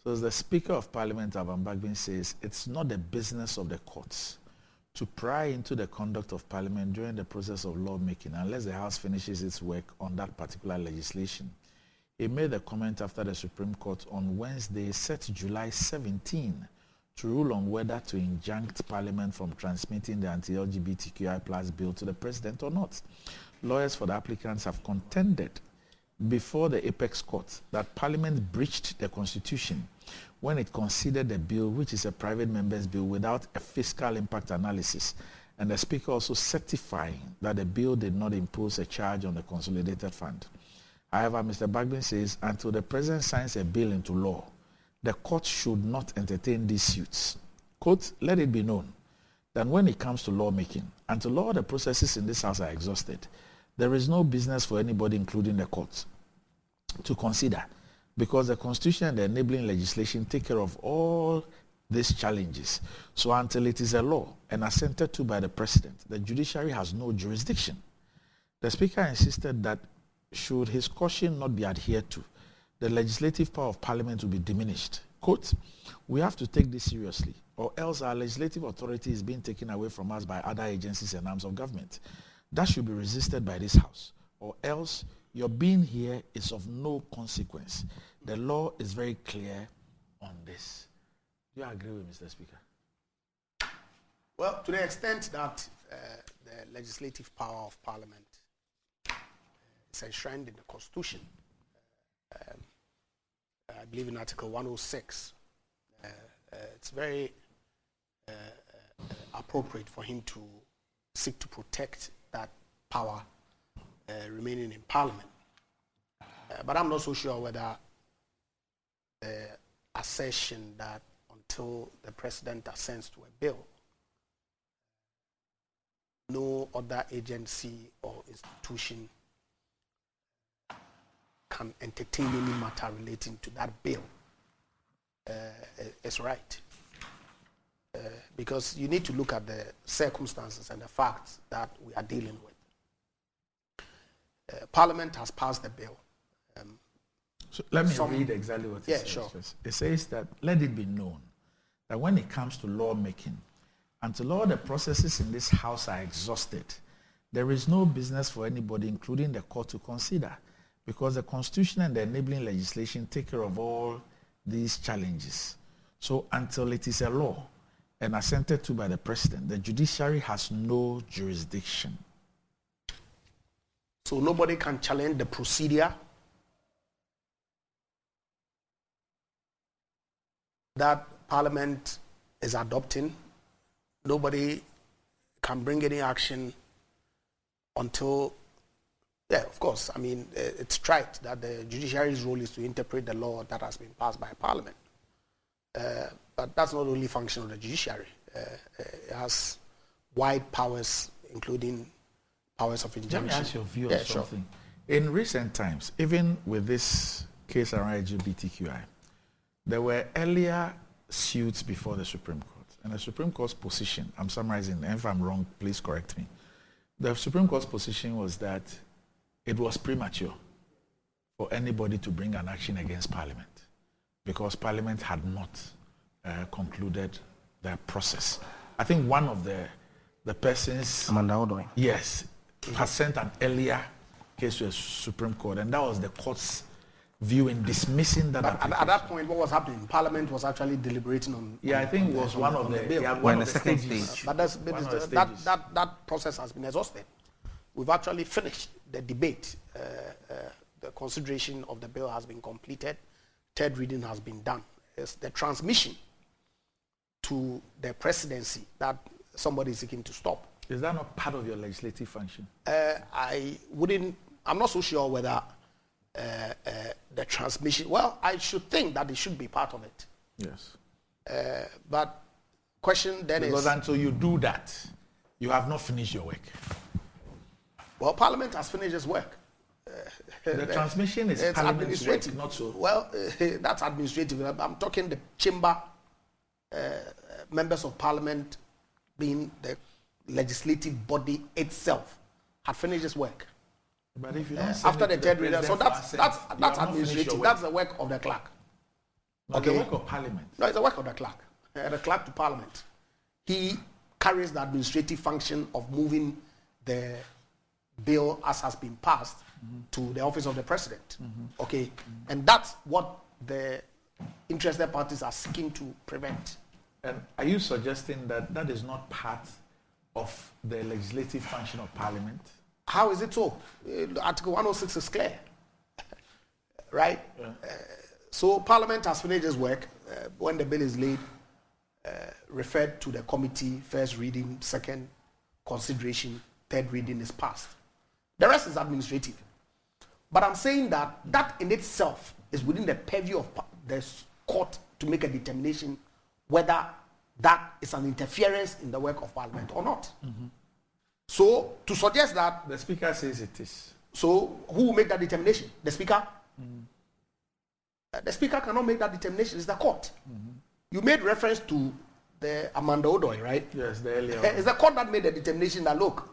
So as the Speaker of Parliament, Alban Bagbin, says, it's not the business of the courts to pry into the conduct of Parliament during the process of lawmaking unless the House finishes its work on that particular legislation. He made the comment after the Supreme Court on Wednesday set July 17 to rule on whether to injunct Parliament from transmitting the anti-LGBTQI+ bill to the President or not. Lawyers for the applicants have contended before the Apex Court that Parliament breached the Constitution when it considered the bill, which is a private member's bill, without a fiscal impact analysis, and the Speaker also certifying that the bill did not impose a charge on the Consolidated Fund. However, Mr. Bagbin says, until the President signs a bill into law, the court should not entertain these suits. Quote, let it be known that when it comes to lawmaking, until all the processes in this House are exhausted, there is no business for anybody, including the courts, to consider, because the Constitution and the enabling legislation take care of all these challenges. So until it is a law and assented to by the President, the judiciary has no jurisdiction. The Speaker insisted that should his caution not be adhered to, the legislative power of Parliament will be diminished. Quote, we have to take this seriously, or else our legislative authority is being taken away from us by other agencies and arms of government. That should be resisted by this House, or else your being here is of no consequence. The law is very clear on this. Do you agree with Mr. Speaker? Well, to the extent that the legislative power of Parliament is enshrined in the Constitution, I believe in Article 106, it's very appropriate for him to seek to protect that power remaining in Parliament. But I'm not so sure whether the assertion that until the President assents to a bill, no other agency or institution can entertain any matter relating to that bill is right. Because you need to look at the circumstances and the facts that we are dealing with. Parliament has passed the bill. So let me read exactly what it says. Sure. It says that let it be known that when it comes to lawmaking, until all the processes in this House are exhausted, there is no business for anybody, including the court, to consider, because the Constitution and the enabling legislation take care of all these challenges. So until it is a law and assented to by the President, the judiciary has no jurisdiction. So nobody can challenge the procedure that Parliament is adopting. Nobody can bring any action until, of course, I mean, it's right that the judiciary's role is to interpret the law that has been passed by Parliament. But that's not the only function of the judiciary. It has wide powers, including powers of injunction. Let me ask your view on something. Sure. In recent times, even with this case around LGBTQI, there were earlier suits before the Supreme Court. And the Supreme Court's position, I'm summarizing, and if I'm wrong, please correct me. The Supreme Court's position was that it was premature for anybody to bring an action against Parliament because Parliament had not concluded their process. I think one of the persons... Amanda Odoy. Yes, has sent an earlier case to the Supreme Court, and that was the court's view in dismissing that application? At that point, what was happening? Parliament was actually deliberating on. Yeah, I think it was one of the bill. We're in the second stage. But that process has been exhausted. We've actually finished the debate. The consideration of the bill has been completed. Third reading has been done. It's the transmission to the presidency that somebody is seeking to stop. Is that not part of your legislative function? I'm not so sure whether the transmission, well, I should think that it should be part of it. Yes. But question then because until you do that, you have not finished your work. Well, Parliament has finished its work. The transmission is Parliament's work, not so. Well, that's administrative. I'm talking the chamber members of Parliament being the legislative body itself had finished its work. But if you don't after the third reader, so that's administrative. That's the work of the clerk. Okay. The work of Parliament. No, it's the work of the clerk. The clerk to Parliament. He carries the administrative function of moving the bill as has been passed to the office of the president. Okay, and that's what the interested parties are seeking to prevent. And are you suggesting that that is not part of the legislative function of Parliament? How is it so? Article 106 is clear, right? Yeah. So Parliament has finished its work. When the bill is laid, referred to the committee, first reading, second consideration, third reading is passed. The rest is administrative. But I'm saying that that in itself is within the purview of the court to make a determination whether that is an interference in the work of Parliament or not. So to suggest that... The Speaker says it is. So who will make that determination? The Speaker? The Speaker cannot make that determination. It's the court. You made reference to the Amanda Odoi, right? Yes, the earlier one. It's the court that made the determination that, look,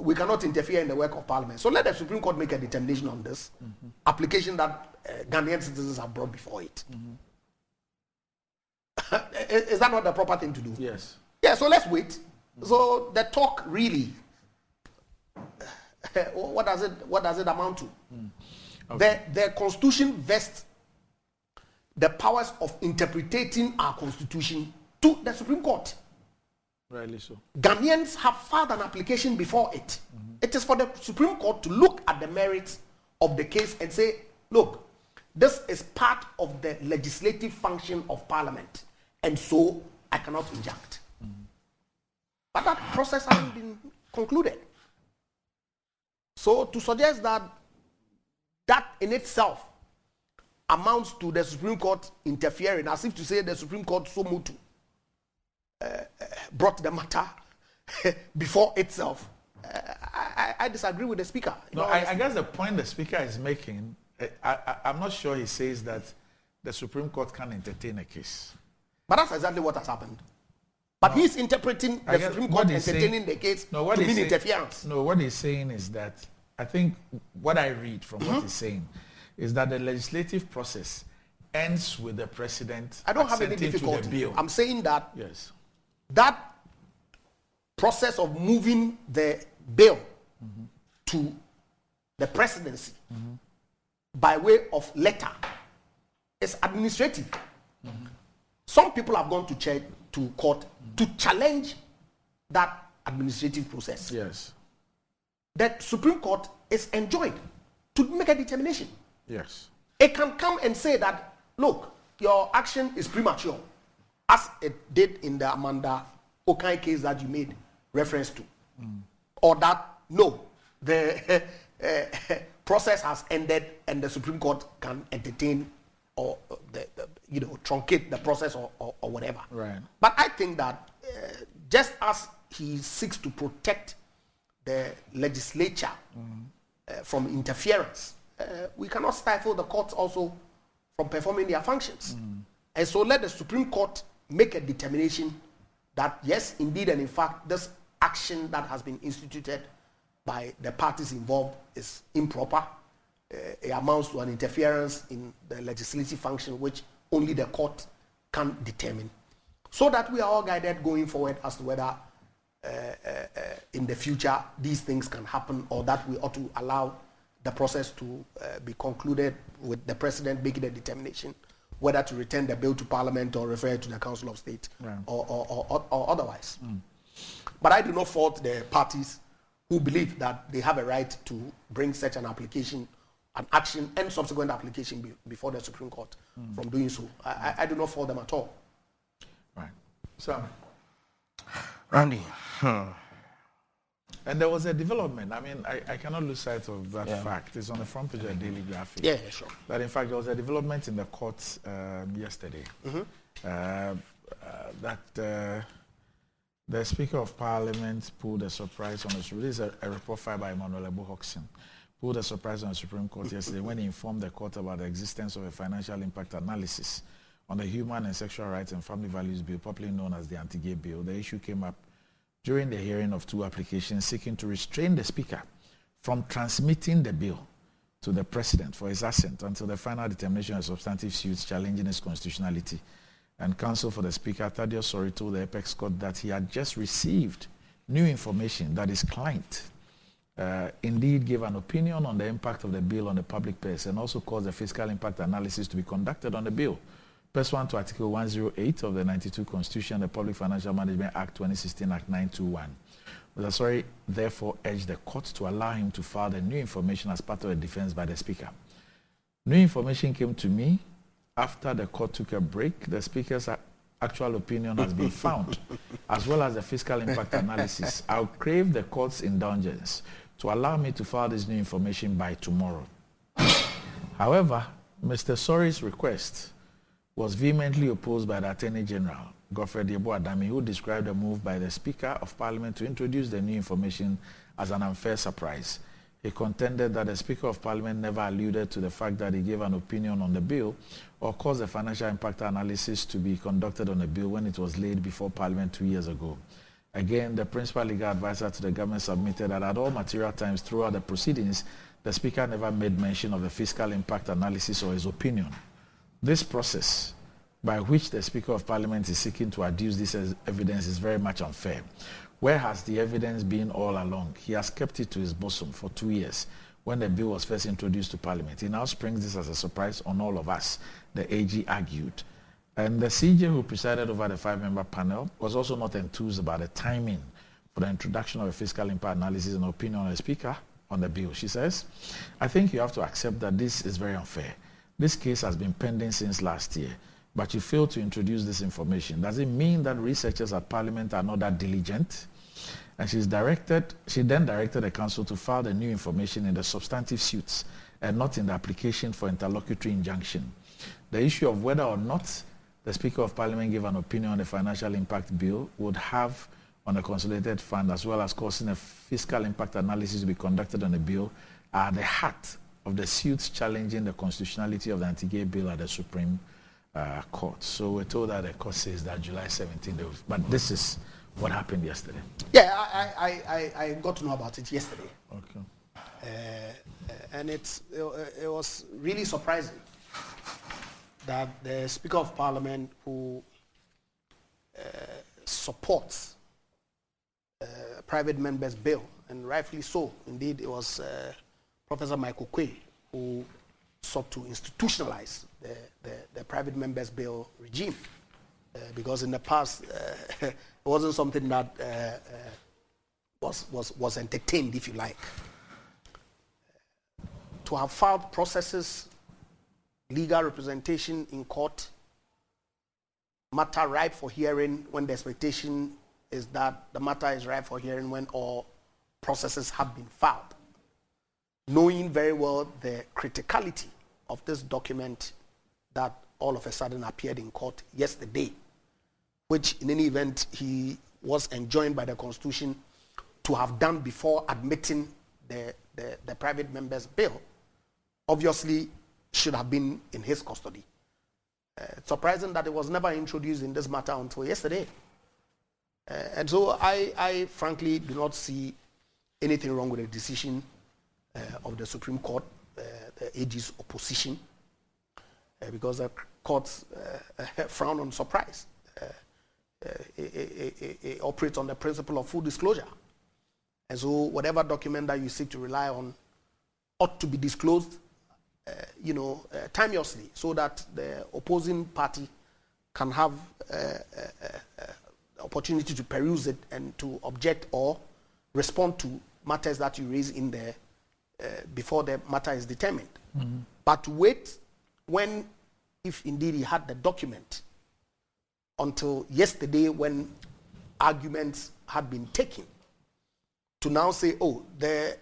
we cannot interfere in the work of Parliament. So let the Supreme Court make a determination on this application that Ghanaian citizens have brought before it. Is that not the proper thing to do? Yes. Yeah, so let's wait. So the talk really, what does it amount to? Okay. The Constitution vests the powers of interpreting our Constitution to the Supreme Court. Rightly so. Ghanaians have filed an application before it. It is for the Supreme Court to look at the merits of the case and say, look, this is part of the legislative function of Parliament, and so I cannot inject. But that process hasn't been concluded. So to suggest that that in itself amounts to the Supreme Court interfering, as if to say the Supreme Court Somutu brought the matter before itself, I disagree with the Speaker. No, I guess the point the Speaker is making, I'm not sure he says that the Supreme Court can entertain a case. But that's exactly what has happened. But he's interpreting the Supreme Court entertaining the case to mean interference. No, what he's saying is that, I think what I read from what he's saying is that the legislative process ends with the president. I don't have any difficulty. The bill. I'm saying that yes, that process of moving the bill to the presidency by way of letter is administrative. Some people have gone to court to challenge that administrative process. Yes. The Supreme Court is enjoined to make a determination. Yes. It can come and say that, look, your action is premature, as it did in the Amanda Okai case that you made reference to. Or that, no, the process has ended and the Supreme Court can entertain or truncate the process or whatever. Right. But I think that just as he seeks to protect the legislature from interference, we cannot stifle the courts also from performing their functions. And so let the Supreme Court make a determination that yes, indeed, and in fact, this action that has been instituted by the parties involved is improper. It amounts to an interference in the legislative function which only the court can determine, so that we are all guided going forward as to whether in the future these things can happen or that we ought to allow the process to be concluded with the president making a determination whether to return the bill to Parliament or refer it to the Council of State, right, or otherwise. But I do not fault the parties who believe that they have a right to bring such an application, an action, and subsequent application before the Supreme Court from doing so. I do not fault them at all. Right. So, Randy. And there was a development. I mean, I cannot lose sight of that fact. It's on the front page of the Daily Graphic. Yeah, sure. That in fact there was a development in the courts yesterday that the Speaker of Parliament pulled a surprise on the Supreme Court. This is a report filed by Emmanuel Ebo-Hoxton. Pulled a surprise on the Supreme Court yesterday when he informed the court about the existence of a financial impact analysis on the Human and Sexual Rights and Family Values Bill, popularly known as the Anti-Gay Bill. The issue came up during the hearing of two applications seeking to restrain the Speaker from transmitting the bill to the President for his assent until the final determination of substantive suits challenging its constitutionality. And counsel for the Speaker, Thaddeus Sory, told the Apex Court that he had just received new information that his client indeed gave an opinion on the impact of the bill on the public purse and also caused a fiscal impact analysis to be conducted on the bill. Pursuant to Article 108 of the 92 Constitution, the Public Financial Management Act 2016, Act 921. Mr. Sory therefore urged the court to allow him to file the new information as part of the defense by the Speaker. New information came to me after the court took a break. The Speaker's actual opinion has been found, as well as the fiscal impact analysis. I'll crave the court's indulgence to allow me to file this new information by tomorrow. However, Mr. Sory's request was vehemently opposed by the Attorney General, Godfred Yeboah-Dame, who described the move by the Speaker of Parliament to introduce the new information as an unfair surprise. He contended that the Speaker of Parliament never alluded to the fact that he gave an opinion on the bill or caused a financial impact analysis to be conducted on the bill when it was laid before Parliament 2 years ago. Again, the principal legal advisor to the government submitted that at all material times throughout the proceedings, the Speaker never made mention of the fiscal impact analysis or his opinion. This process by which the Speaker of Parliament is seeking to adduce this as evidence is very much unfair. Where has the evidence been all along? He has kept it to his bosom for 2 years when the bill was first introduced to Parliament. He now springs this as a surprise on all of us, the AG argued. And the CJ who presided over the 5-member panel was also not enthused about the timing for the introduction of a fiscal impact analysis and opinion on the Speaker on the bill. She says, I think you have to accept that this is very unfair. This case has been pending since last year, but you failed to introduce this information. Does it mean that researchers at Parliament are not that diligent? And she then directed the Council to file the new information in the substantive suits and not in the application for interlocutory injunction. The issue of whether or not the Speaker of Parliament gave an opinion on the financial impact bill would have on the consolidated fund, as well as causing a fiscal impact analysis to be conducted on the bill, are at the heart of the suits challenging the constitutionality of the anti-gay bill at the Supreme Court. So we're told that the court says that July 17th, but this is what happened yesterday. Yeah, I got to know about it yesterday. Okay. And it was really surprising that the Speaker of Parliament, who supports private members' bill, and rightfully so, indeed, it was Professor Michael Quay who sought to institutionalize the private members' bill regime, because in the past it wasn't something that was entertained, if you like. To have filed processes, legal representation in court, matter ripe for hearing when the expectation is that the matter is ripe for hearing when all processes have been filed. Knowing very well the criticality of this document that all of a sudden appeared in court yesterday, which in any event he was enjoined by the Constitution to have done before admitting the private members' bill, obviously should have been in his custody. It's surprising that it was never introduced in this matter until yesterday. And so I frankly do not see anything wrong with the decision of the Supreme Court, the AG's opposition, because the courts frown on surprise. It operates on the principle of full disclosure. And so whatever document that you seek to rely on ought to be disclosed, timeously, so that the opposing party can have opportunity to peruse it and to object or respond to matters that you raise in there before the matter is determined. Mm-hmm. But wait, when, if indeed he had the document, until yesterday when arguments had been taken, to now say, oh, the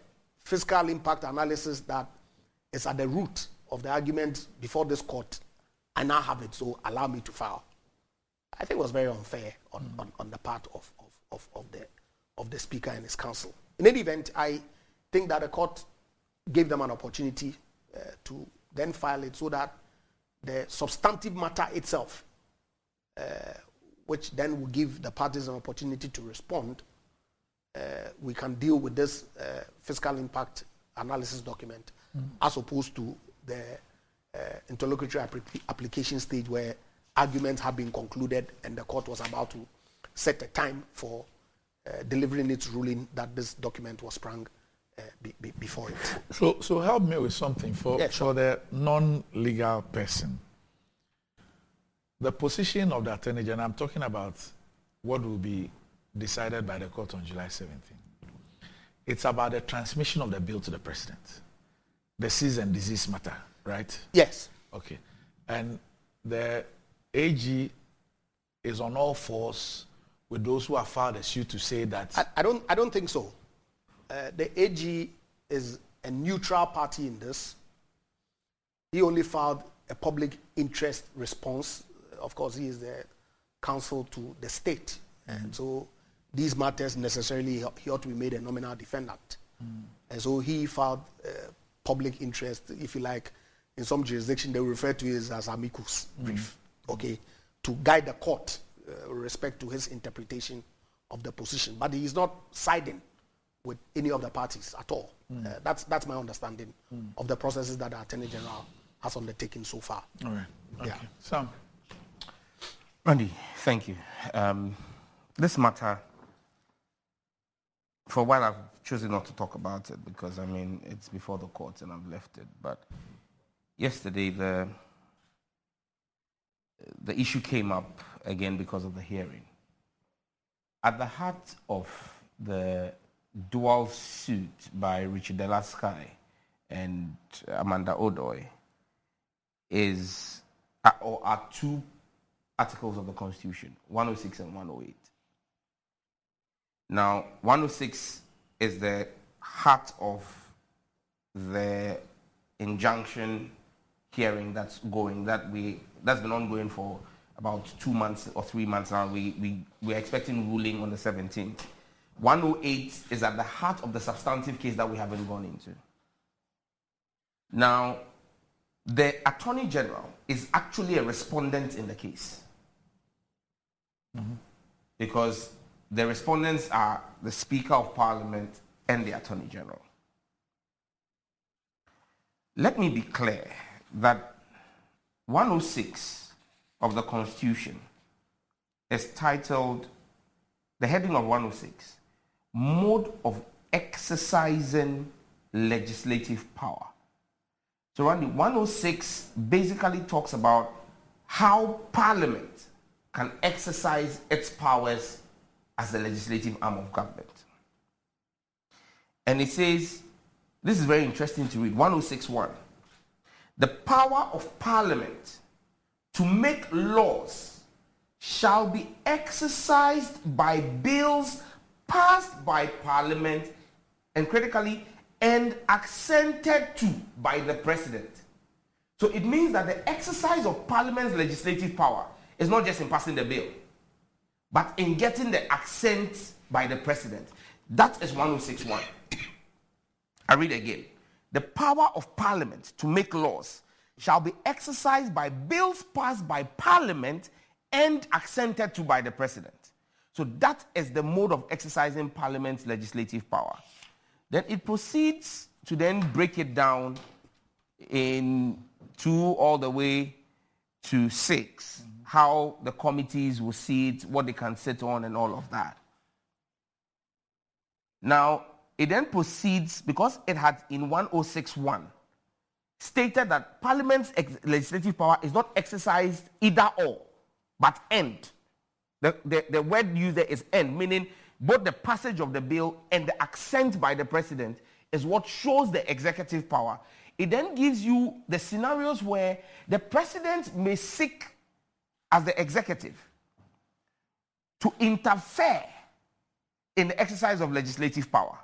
fiscal impact analysis that is at the root of the argument before this court, I now have it, so allow me to file. I think it was very unfair on the part of the speaker and his counsel. In any event, I think that the court gave them an opportunity to then file it so that the substantive matter itself, which then will give the parties an opportunity to respond, we can deal with this fiscal impact analysis document as opposed to the interlocutory application stage where arguments have been concluded and the court was about to set a time for delivering its ruling that this document was sprung before it. So help me with something for the non-legal person. The position of the Attorney General, I'm talking about what will be decided by the court on July 17th. It's about the transmission of the bill to the president. The cease and desist matter, right? Yes. Okay. And the AG is on all fours with those who have filed a suit to say that... I don't think so. The AG is a neutral party in this. He only filed a public interest response. Of course, he is the counsel to the state. And so these matters necessarily, he ought to be made a nominal defendant. And so he filed public interest, if you like. In some jurisdiction, they refer to it as amicus brief, okay, to guide the court with respect to his interpretation of the position. But he is not siding with any of the parties at all. That's my understanding of the processes that the Attorney General has undertaken so far. All right. Okay. Yeah. Sam. Randy, thank you. This matter, for a while I've chosen not to talk about it because, I mean, it's before the courts and I've left it. But yesterday, the issue came up again because of the hearing. At the heart of the dual suit by Richard Delasky and Amanda Odoi are two articles of the Constitution, 106 and 108. Now, 106 is the heart of the injunction hearing that's been ongoing for about 2 months or 3 months now. We're expecting ruling on the 17th. 108 is at the heart of the substantive case that we haven't gone into. Now, the Attorney General is actually a respondent in the case. Because the respondents are the Speaker of Parliament and the Attorney General. Let me be clear that 106 of the Constitution is titled, the heading of 106, Mode of Exercising Legislative Power. So Randy, 106 basically talks about how Parliament can exercise its powers as the legislative arm of government. And it says, this is very interesting to read, 106.1. The power of Parliament to make laws shall be exercised by bills passed by Parliament and critically and assented to by the President. So it means that the exercise of Parliament's legislative power is not just in passing the bill, but in getting the assent by the President. That is 106.1. I read again. The power of Parliament to make laws shall be exercised by bills passed by Parliament and assented to by the President. So that is the mode of exercising Parliament's legislative power. Then it proceeds to then break it down in 2 all the way to 6, how the committees will sit, what they can sit on, and all of that. Now, it then proceeds, because it had in 1061 stated that Parliament's legislative power is not exercised either or, but end. The word used there is end, meaning both the passage of the bill and the assent by the president is what shows the executive power. It then gives you the scenarios where the president may seek, as the executive, to interfere in the exercise of legislative power.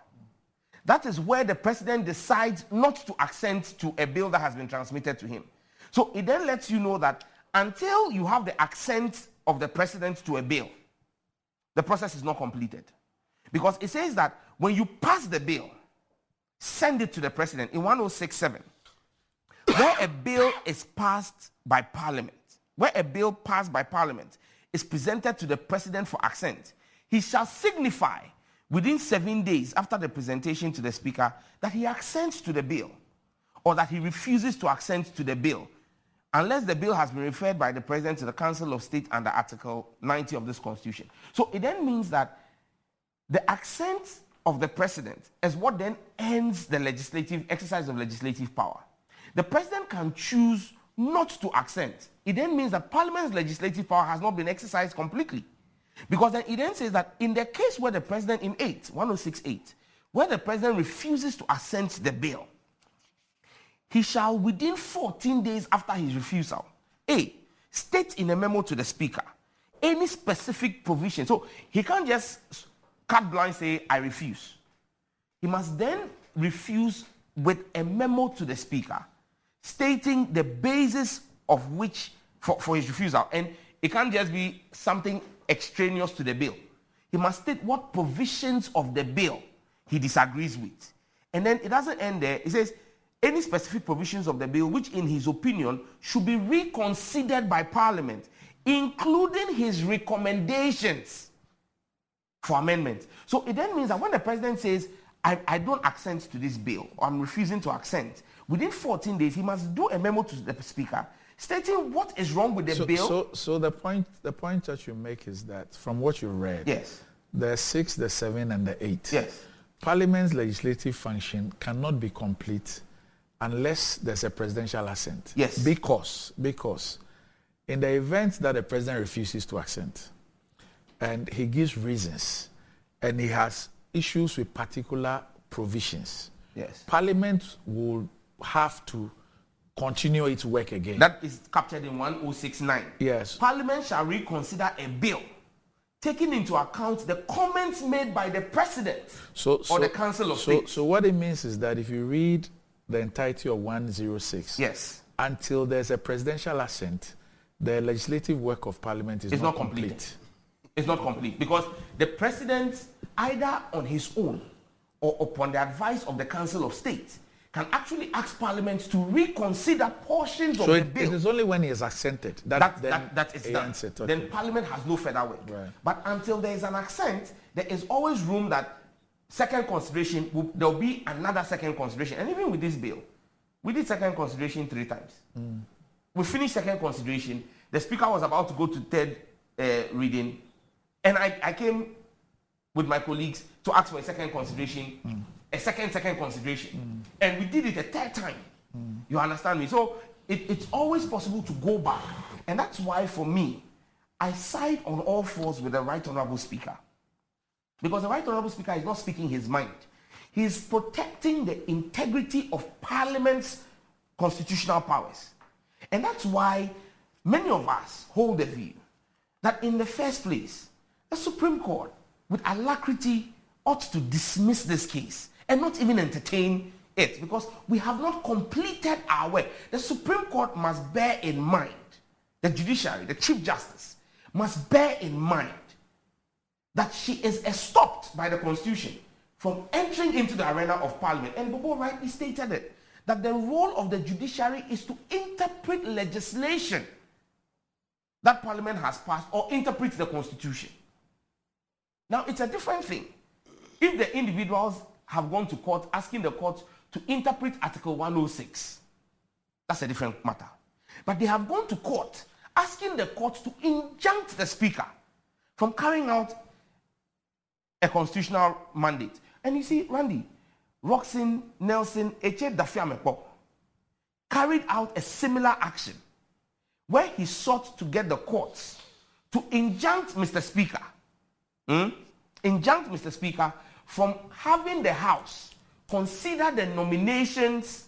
That is where the president decides not to assent to a bill that has been transmitted to him. So it then lets you know that until you have the assent of the president to a bill, the process is not completed. Because it says that when you pass the bill, send it to the president in 1067. Where a bill is passed by Parliament, where a bill passed by Parliament is presented to the president for assent, he shall signify within 7 days after the presentation to the speaker that he assents to the bill or that he refuses to assent to the bill, unless the bill has been referred by the president to the Council of State under Article 90 of this Constitution. So it then means that the assent of the president is what then ends the legislative exercise of legislative power. The president can choose not to assent. It then means that Parliament's legislative power has not been exercised completely. Because then it then says that in the case where the president in 1068, where the president refuses to assent the bill, he shall within 14 days after his refusal, state in a memo to the speaker any specific provision. So he can't just carte blanche say, I refuse. He must then refuse with a memo to the speaker stating the basis of which for his refusal. And it can't just be something extraneous to the bill. He must state what provisions of the bill he disagrees with. And then it doesn't end there. It says any specific provisions of the bill which in his opinion should be reconsidered by Parliament, including his recommendations for amendment. So it then means that when the president says, I don't assent to this bill, or I'm refusing to assent, within 14 days, he must do a memo to the speaker stating what is wrong with the bill. So the point that you make is that from what you read, yes, the 6, the 7, and the 8, yes, Parliament's legislative function cannot be complete unless there's a presidential assent. Yes. Because in the event that the president refuses to assent, and he gives reasons, and he has issues with particular provisions, yes, Parliament will have to continue its work again. That is captured in 1069. Yes. Parliament shall reconsider a bill, taking into account the comments made by the president or the Council of State. So what it means is that if you read the entirety of 106, yes, until there's a presidential assent, the legislative work of Parliament is not complete. It's not complete because the president, either on his own or upon the advice of the Council of State, can actually ask Parliament to reconsider portions of the bill. So it is only when he is assented that is done. Okay. Then Parliament has no further work. Right. But until there is an assent, there is always room that second consideration, there will be another second consideration. And even with this bill, we did second consideration 3 times. We finished second consideration. The Speaker was about to go to third reading. And I came with my colleagues to ask for a second consideration, a second consideration. And we did it a third time. You understand me? So it's always possible to go back. And that's why, for me, I side on all fours with the Right Honorable Speaker. Because the Right Honorable Speaker is not speaking his mind. He is protecting the integrity of Parliament's constitutional powers. And that's why many of us hold the view that in the first place, the Supreme Court, with alacrity, ought to dismiss this case and not even entertain it, because we have not completed our work. The Supreme Court must bear in mind, the judiciary, the Chief Justice, must bear in mind that she is stopped by the Constitution from entering into the arena of Parliament. And Bobo rightly stated it, that the role of the judiciary is to interpret legislation that Parliament has passed or interpret the Constitution. Now, it's a different thing if the individuals have gone to court asking the court to interpret Article 106. That's a different matter. But they have gone to court asking the court to injunct the Speaker from carrying out a constitutional mandate. And you see, Randy, Roxin Nelson Eche Dafiamepo carried out a similar action where he sought to get the courts to injunct Mr. Speaker, from having the House consider the nominations,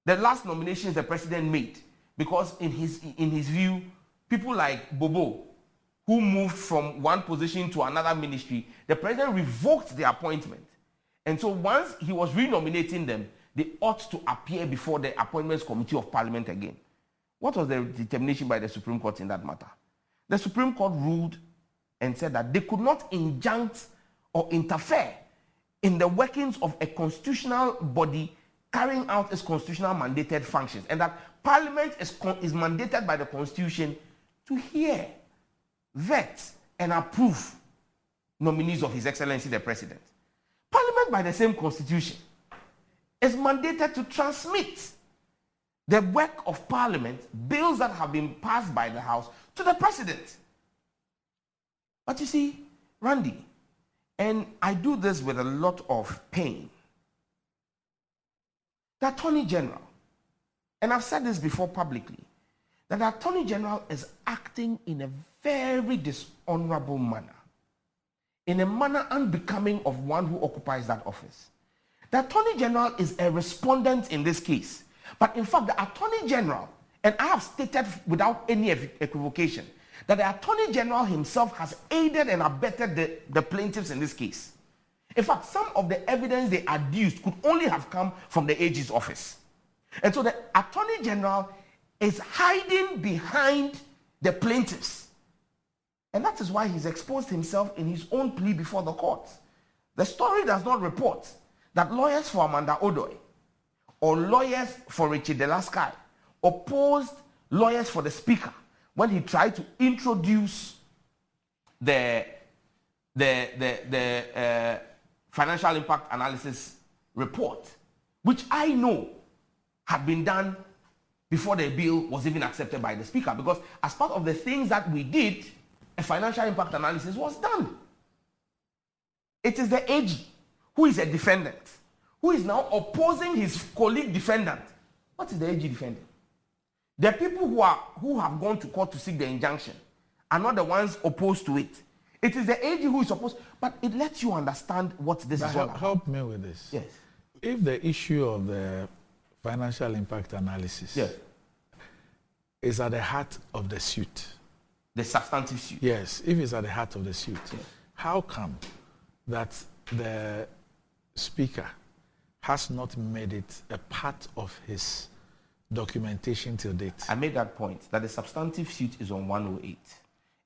the last nominations the president made, because in his view, people like Bobo, who moved from one position to another ministry, the president revoked the appointment. And so once he was renominating them, they ought to appear before the Appointments Committee of Parliament again. What was the determination by the Supreme Court in that matter? The Supreme Court ruled and said that they could not injunct or interfere in the workings of a constitutional body carrying out its constitutional mandated functions, and that Parliament is mandated by the Constitution to hear, vet, and approve nominees of His Excellency the President. Parliament, by the same Constitution, is mandated to transmit the work of Parliament, bills that have been passed by the House, to the President. But you see, Randy, and I do this with a lot of pain, the Attorney General, and I've said this before publicly, that the Attorney General is acting in a very dishonorable manner, in a manner unbecoming of one who occupies that office. The Attorney General is a respondent in this case. But in fact, the Attorney General, and I have stated without any equivocation, that the Attorney General himself has aided and abetted the plaintiffs in this case. In fact, some of the evidence they adduced could only have come from the AG's office. And so the Attorney General is hiding behind the plaintiffs. And that is why he's exposed himself in his own plea before the court. The story does not report that lawyers for Amanda Odoi or lawyers for Richie Delasky opposed lawyers for the Speaker when he tried to introduce the financial impact analysis report, which I know had been done before the bill was even accepted by the Speaker, because as part of the things that we did, a financial impact analysis was done. It is the AG who is a defendant, who is now opposing his colleague defendant. What is the AG defending? The people who have gone to court to seek the injunction are not the ones opposed to it. It is the AG who is opposed, but it lets you understand what this is all about. Help me with this. Yes. If the issue of the financial impact analysis is at the heart of the suit, the substantive suit. Yes, if it's at the heart of the suit, how come that the Speaker has not made it a part of his documentation till date? I made that point, that the substantive suit is on 108.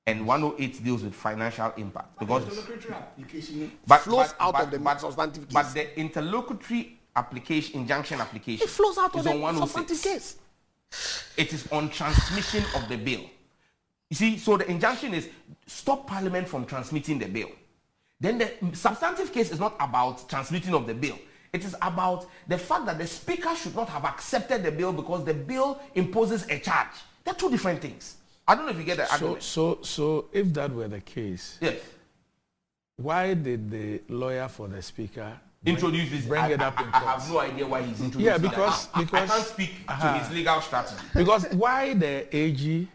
And 108 deals with financial impact. Because interlocutory application flows out of the substantive case. But the interlocutory application, injunction application, it flows out of the 106. substantive case. It is on transmission of the bill. You see, so the injunction is stop Parliament from transmitting the bill. Then the substantive case is not about transmitting of the bill. It is about the fact that the Speaker should not have accepted the bill because the bill imposes a charge. They're two different things. I don't know if you get the argument. So if that were the case, yes, why did the lawyer for the Speaker introduce this? Bring it up in court? I have no idea why he's introducing it. Yeah, because I can't speak to his legal strategy. Because why the AG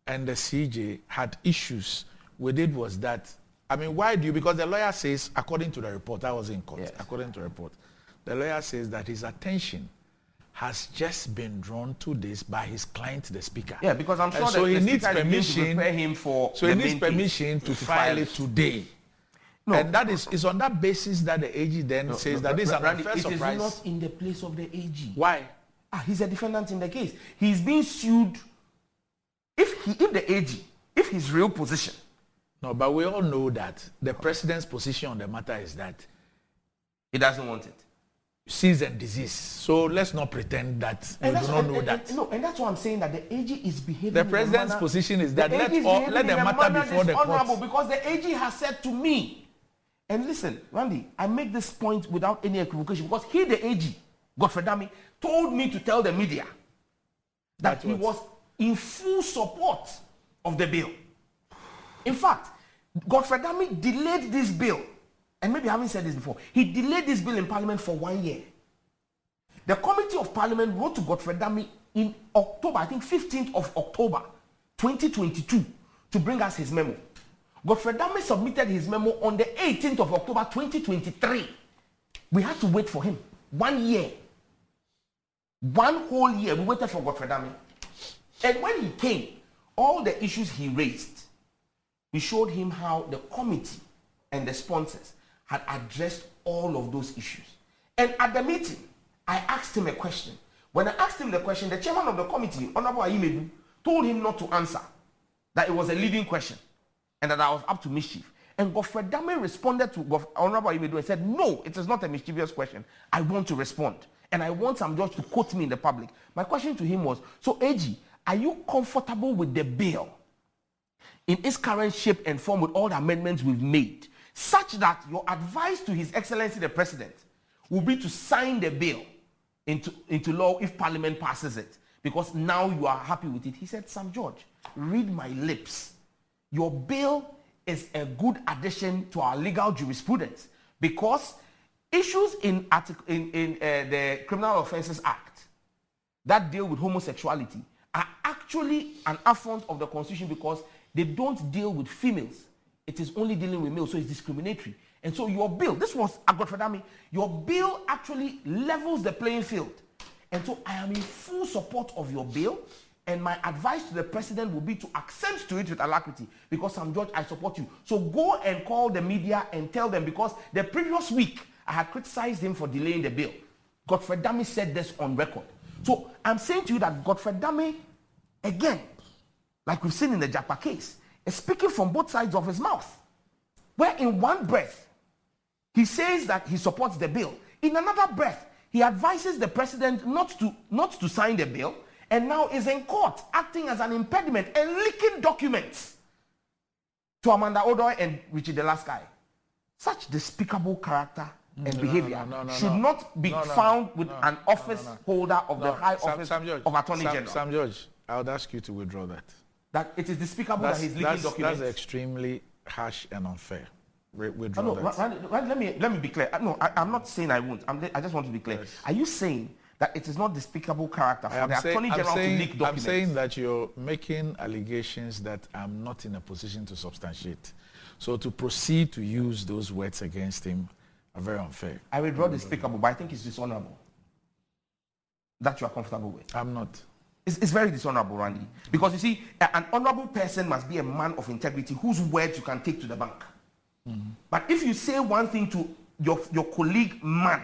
and the CJ had issues with it was that, I mean, why do you, because the lawyer says, according to the report, I was in court, according to the report, the lawyer says that his attention has just been drawn to this by his client, the Speaker. Yeah, because I'm sure so that he the needs Speaker permission is going to prepare him for so he needs permission to file it today. No, and that is on that basis that the AG then says that this is an unfair surprise. It is not in the place of the AG. Why? He's a defendant in the case. He's being sued. If the AG, if his real position. No, but we all know that the president's position on the matter is that he doesn't want it. Cease and desist. So let's not pretend that we do not know that. No, and that's why I'm saying that the AG is behaving. The president's position is that let the matter before the court. Because the AG has said to me, and listen, Randy, I make this point without any equivocation because he, the AG, Godfrey Dami, told me to tell the media that he was in full support of the bill. In fact, Godfrey Dami delayed this bill and maybe I haven't said this before, he delayed this bill in Parliament for 1 year. The Committee of Parliament wrote to Godfrey Dame in October, I think 15th of October, 2022, to bring us his memo. Godfrey Dame submitted his memo on the 18th of October, 2023. We had to wait for him 1 year. 1 whole year, we waited for Godfrey Dame. And when he came, all the issues he raised, we showed him how the committee and the sponsors had addressed all of those issues. And at the meeting, I asked him a question. When I asked him the question, the chairman of the committee, Honorable Ayimedu, told him not to answer, that it was a leading question, and that I was up to mischief. And Godfrey Dame responded to Honorable Ayimedu and said, no, it is not a mischievous question. I want to respond. And I want some judge to quote me in the public. My question to him was, so AG, are you comfortable with the bill in its current shape and form with all the amendments we've made, such that your advice to His Excellency the President will be to sign the bill into law if Parliament passes it, because now you are happy with it? He said, Sam George, read my lips. Your bill is a good addition to our legal jurisprudence, because issues in the Criminal Offences Act that deal with homosexuality are actually an affront of the Constitution, because they don't deal with females. It is only dealing with males, so it's discriminatory. And so your bill, this was Godfrey Dame, your bill actually levels the playing field. And so I am in full support of your bill, and my advice to the President will be to accede to it with alacrity, because Sam George, I support you. So go and call the media and tell them, because the previous week I had criticized him for delaying the bill. Godfrey Dame said this on record. So I'm saying to you that Godfrey Dame, again, like we've seen in the Japa case, is speaking from both sides of his mouth, where in one breath he says that he supports the bill, in another breath he advises the President not to sign the bill, and now is in court acting as an impediment and leaking documents to Amanda Odoi and Richie Delasky. Such despicable character and behavior should not be found with an office holder of the high office of Attorney General. Sam George, I would ask you to withdraw that. That it is despicable that he's leaking documents. That's extremely harsh and unfair. Withdraw that. Let me be clear. No, I'm not saying I won't. I just want to be clear. Yes. Are you saying that it is not despicable character for the Attorney General to leak documents? I'm saying that you're making allegations that I'm not in a position to substantiate. So to proceed to use those words against him are very unfair. I withdraw despicable, but I think it's dishonorable. That you are comfortable with. I'm not. It's very dishonorable, Randy. Because you see, an honorable person must be a man of integrity whose words you can take to the bank. Mm-hmm. But if you say one thing to your colleague man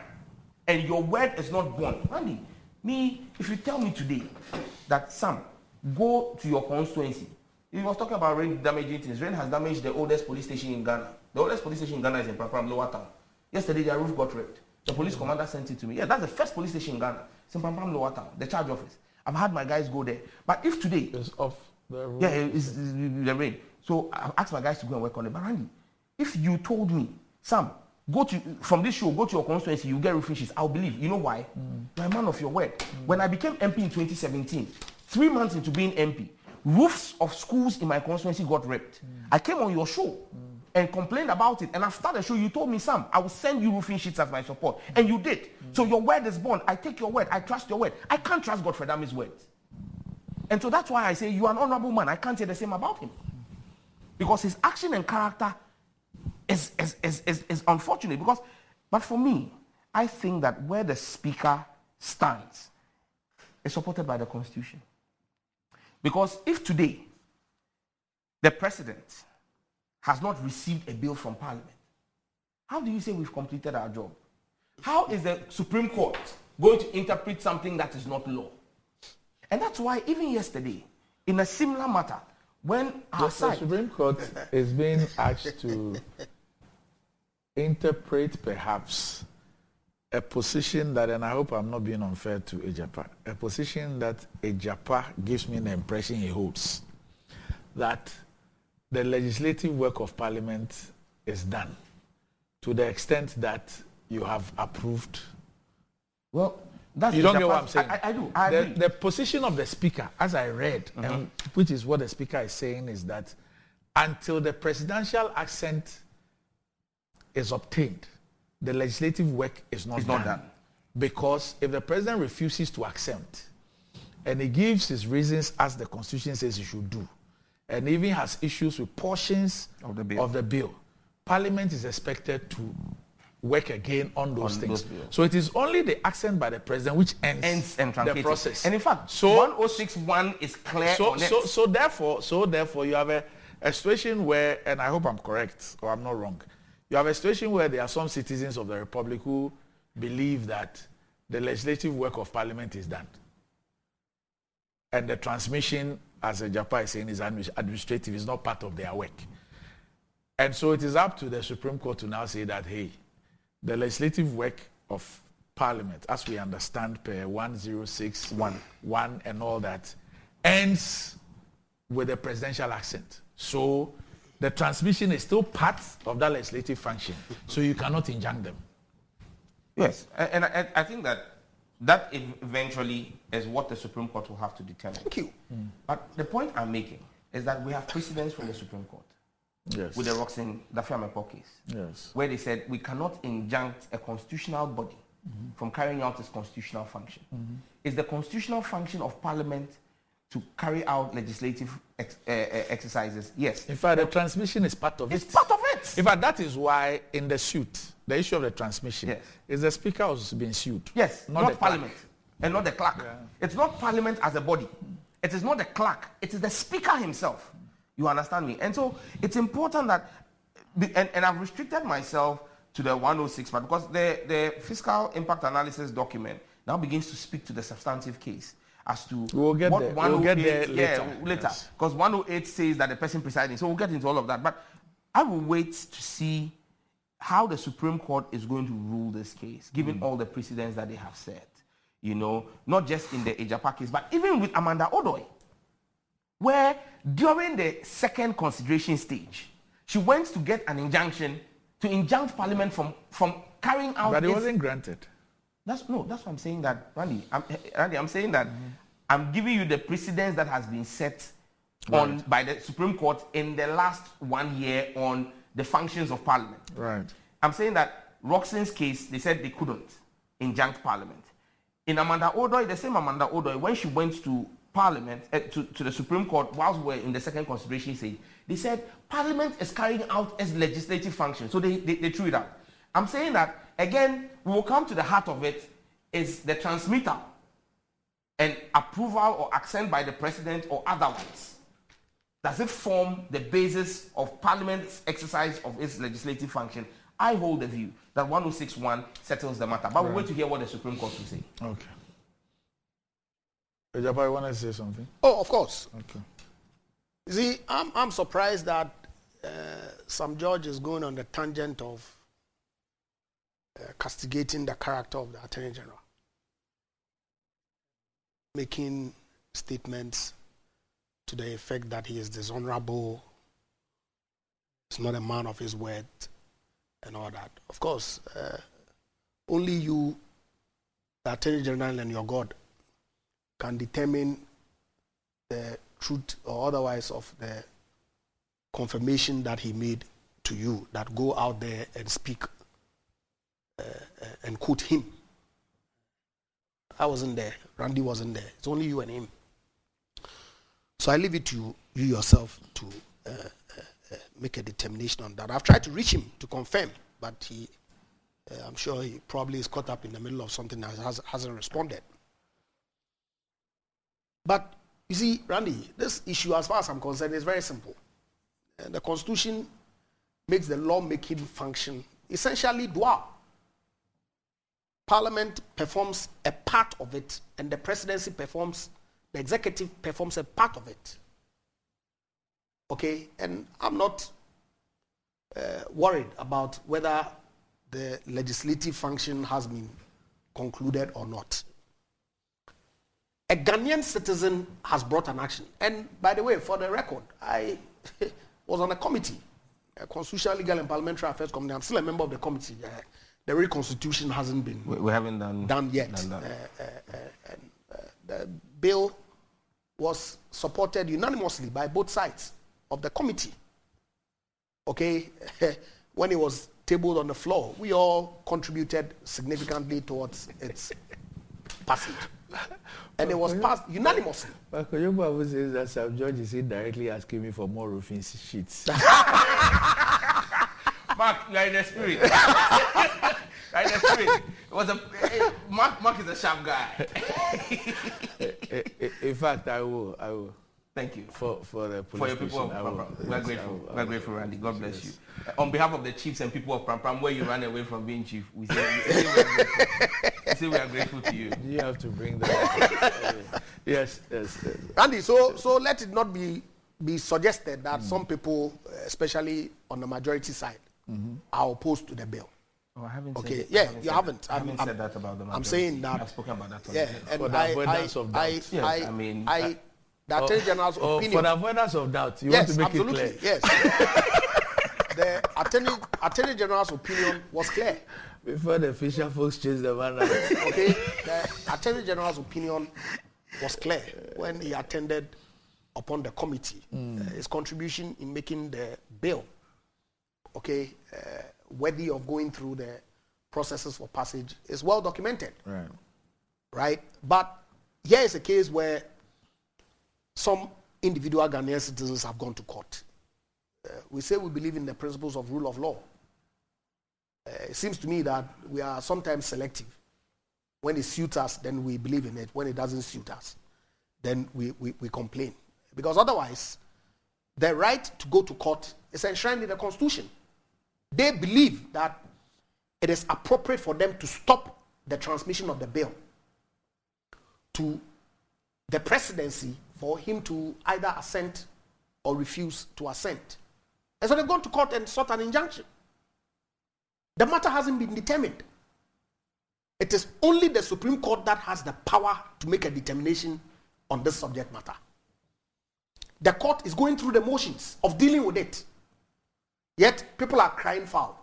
and your word is not born, Randy, if you tell me today that Sam, go to your constituency. He was talking about rain damaging things. Rain has damaged the oldest police station in Ghana. The oldest police station in Ghana is in Pampram, Lower Town. Yesterday, their roof got wrecked. The police commander sent it to me. Yeah, that's the first police station in Ghana. It's in Pampram, Lower Town, the charge office. I've had my guys go there. But if today... It's off the roof. Yeah, it's the rain. So I've asked my guys to go and work on it. But Randy, if you told me, Sam, from this show, go to your constituency, you get roofing sheets, I'll believe. You know why? You're a man of your word. When I became MP in 2017, 3 months into being MP, roofs of schools in my constituency got ripped. I came on your show and complained about it. And after the show, you told me, Sam, I will send you roofing sheets as my support. And you did. So your word is born. I take your word. I trust your word. I can't trust Godfrey Dame's words. And so that's why I say you are an honorable man. I can't say the same about him. Because his action and character is unfortunate. But for me, I think that where the Speaker stands is supported by the Constitution. Because if today the President has not received a bill from Parliament, how do you say we've completed our job? How is the Supreme Court going to interpret something that is not law? And that's why even yesterday, in a similar matter, when the Supreme Court is being asked to interpret perhaps a position that, and I hope I'm not being unfair to Ejapa, a position that Ejapa gives me the impression he holds, that the legislative work of Parliament is done to the extent that you have approved. Well, that's you don't get what I'm saying. I do. I agree. The position of the Speaker, as I read, and which is what the Speaker is saying, is that until the presidential assent is obtained, the legislative work is not done. Because if the president refuses to accept, and he gives his reasons as the Constitution says he should do, and even has issues with portions of the bill, Parliament is expected to work again on those things. So it is only the accent by the president which ends the process. And in fact, 1061 is clear on it. So therefore, you have a situation where, and I hope I'm correct or I'm not wrong, you have a situation where there are some citizens of the Republic who believe that the legislative work of Parliament is done. And the transmission, as Japa is saying, is administrative, is not part of their work. And so it is up to the Supreme Court to now say that, hey, the legislative work of Parliament, as we understand per 106(1) and all that, ends with a presidential accent. So the transmission is still part of that legislative function. So you cannot injunct them. Yes, and I think that eventually is what the Supreme Court will have to determine. Thank you. But the point I'm making is that we have precedents from the Supreme Court. Yes. With the Roxanne Daffy-Amepo case. Yes. Where they said we cannot injunct a constitutional body from carrying out its constitutional function. It's the constitutional function of Parliament to carry out legislative exercises. Yes. In fact, the transmission is part of it. It's part of it. In fact, that is why in the suit, the issue of the transmission is the Speaker who's being sued. Yes, not Parliament and not the clerk. Yeah. It's not Parliament as a body. It is not the clerk. It is the Speaker himself. You understand me? And so it's important that, and I've restricted myself to the 106 part because the fiscal impact analysis document now begins to speak to the substantive case as to we'll get there later. Yes. Because 108 says that the person presiding. So we'll get into all of that. But I will wait to see how the Supreme Court is going to rule this case, given all the precedents that they have set. You know, not just in the Ejapa case, but even with Amanda Odoi, where during the second consideration stage, she went to get an injunction to injunct Parliament from carrying out. But it wasn't granted. That's what I'm saying. That Randy, I'm saying that I'm giving you the precedents that has been set on by the Supreme Court in the last 1 year on the functions of Parliament. Right. I'm saying that Roxanne's case, they said they couldn't injunct Parliament. In Amanda Odoi, the same Amanda Odoi, when she went to Parliament, to the Supreme Court, whilst we were in the second consideration stage, they said Parliament is carrying out its legislative function. So they threw it out. I'm saying that, again, we will come to the heart of it, is the transmitter and approval or accent by the president or otherwise. Does it form the basis of Parliament's exercise of its legislative function? I hold the view that 1061 settles the matter. But we'll wait to hear what the Supreme Court will say. Okay. Ejapa, you want to say something? Oh, of course. Okay. You see, I'm surprised that some judge is going on the tangent of castigating the character of the Attorney General, making statements to the effect that he is dishonorable, he's not a man of his word, and all that. Of course, only you, the Attorney General, and your God can determine the truth or otherwise of the confirmation that he made to you, that go out there and speak and quote him. I wasn't there. Randy wasn't there. It's only you and him. So I leave it to you yourself to make a determination on that. I've tried to reach him to confirm, but he, I'm sure he probably is caught up in the middle of something that hasn't responded. But you see, Randy, this issue, as far as I'm concerned, is very simple. The Constitution makes the lawmaking function essentially dual. Parliament performs a part of it, and the presidency performs, the executive performs a part of it. Okay, and I'm not worried about whether the legislative function has been concluded or not. A Ghanaian citizen has brought an action. And by the way, for the record, I was on a committee, a Constitutional, Legal and Parliamentary Affairs Committee. I'm still a member of the committee. The reconstitution hasn't been we haven't done yet. The bill was supported unanimously by both sides of the committee. Okay, when it was tabled on the floor, we all contributed significantly towards its passage. And it was passed unanimously. But your Bible says that Sam George is indirectly asking me for more roofing sheets. Mark, you are in the spirit. You are in the spirit. Mark is a sharp guy. In fact, I will. Thank you. For the police for your people station, of Pram Pram. We are grateful. We are grateful, Randy. God bless you. On behalf of the chiefs and people of Pram Pram, where you ran away from being chief, we say we are grateful to you. You have to bring that. Yes. Randy, so let it not be suggested that some people, especially on the majority side, are opposed to the bill. Oh, I haven't okay. said Yeah, I you haven't. I haven't said that about the majority. I'm saying that. I've spoken about that. Yeah, and for the avoidance of doubt. The Attorney General's opinion. For the avoidance of doubt, you yes, want to make absolutely, it clear. Yes. The Attorney General's opinion was clear. Before the fisher folks chase the man out. Okay, the Attorney General's opinion was clear when he attended upon the committee. His contribution in making the bill, worthy of going through the processes for passage is well documented. Right? But here is a case where some individual Ghanaian citizens have gone to court. We say we believe in the principles of rule of law. It seems to me that we are sometimes selective. When it suits us, then we believe in it. When it doesn't suit us, then we complain. Because otherwise, the right to go to court is enshrined in the Constitution. They believe that it is appropriate for them to stop the transmission of the bill to the presidency for him to either assent or refuse to assent. And so they've gone to court and sought an injunction. The matter hasn't been determined. It is only the Supreme Court that has the power to make a determination on this subject matter. The court is going through the motions of dealing with it. Yet people are crying foul.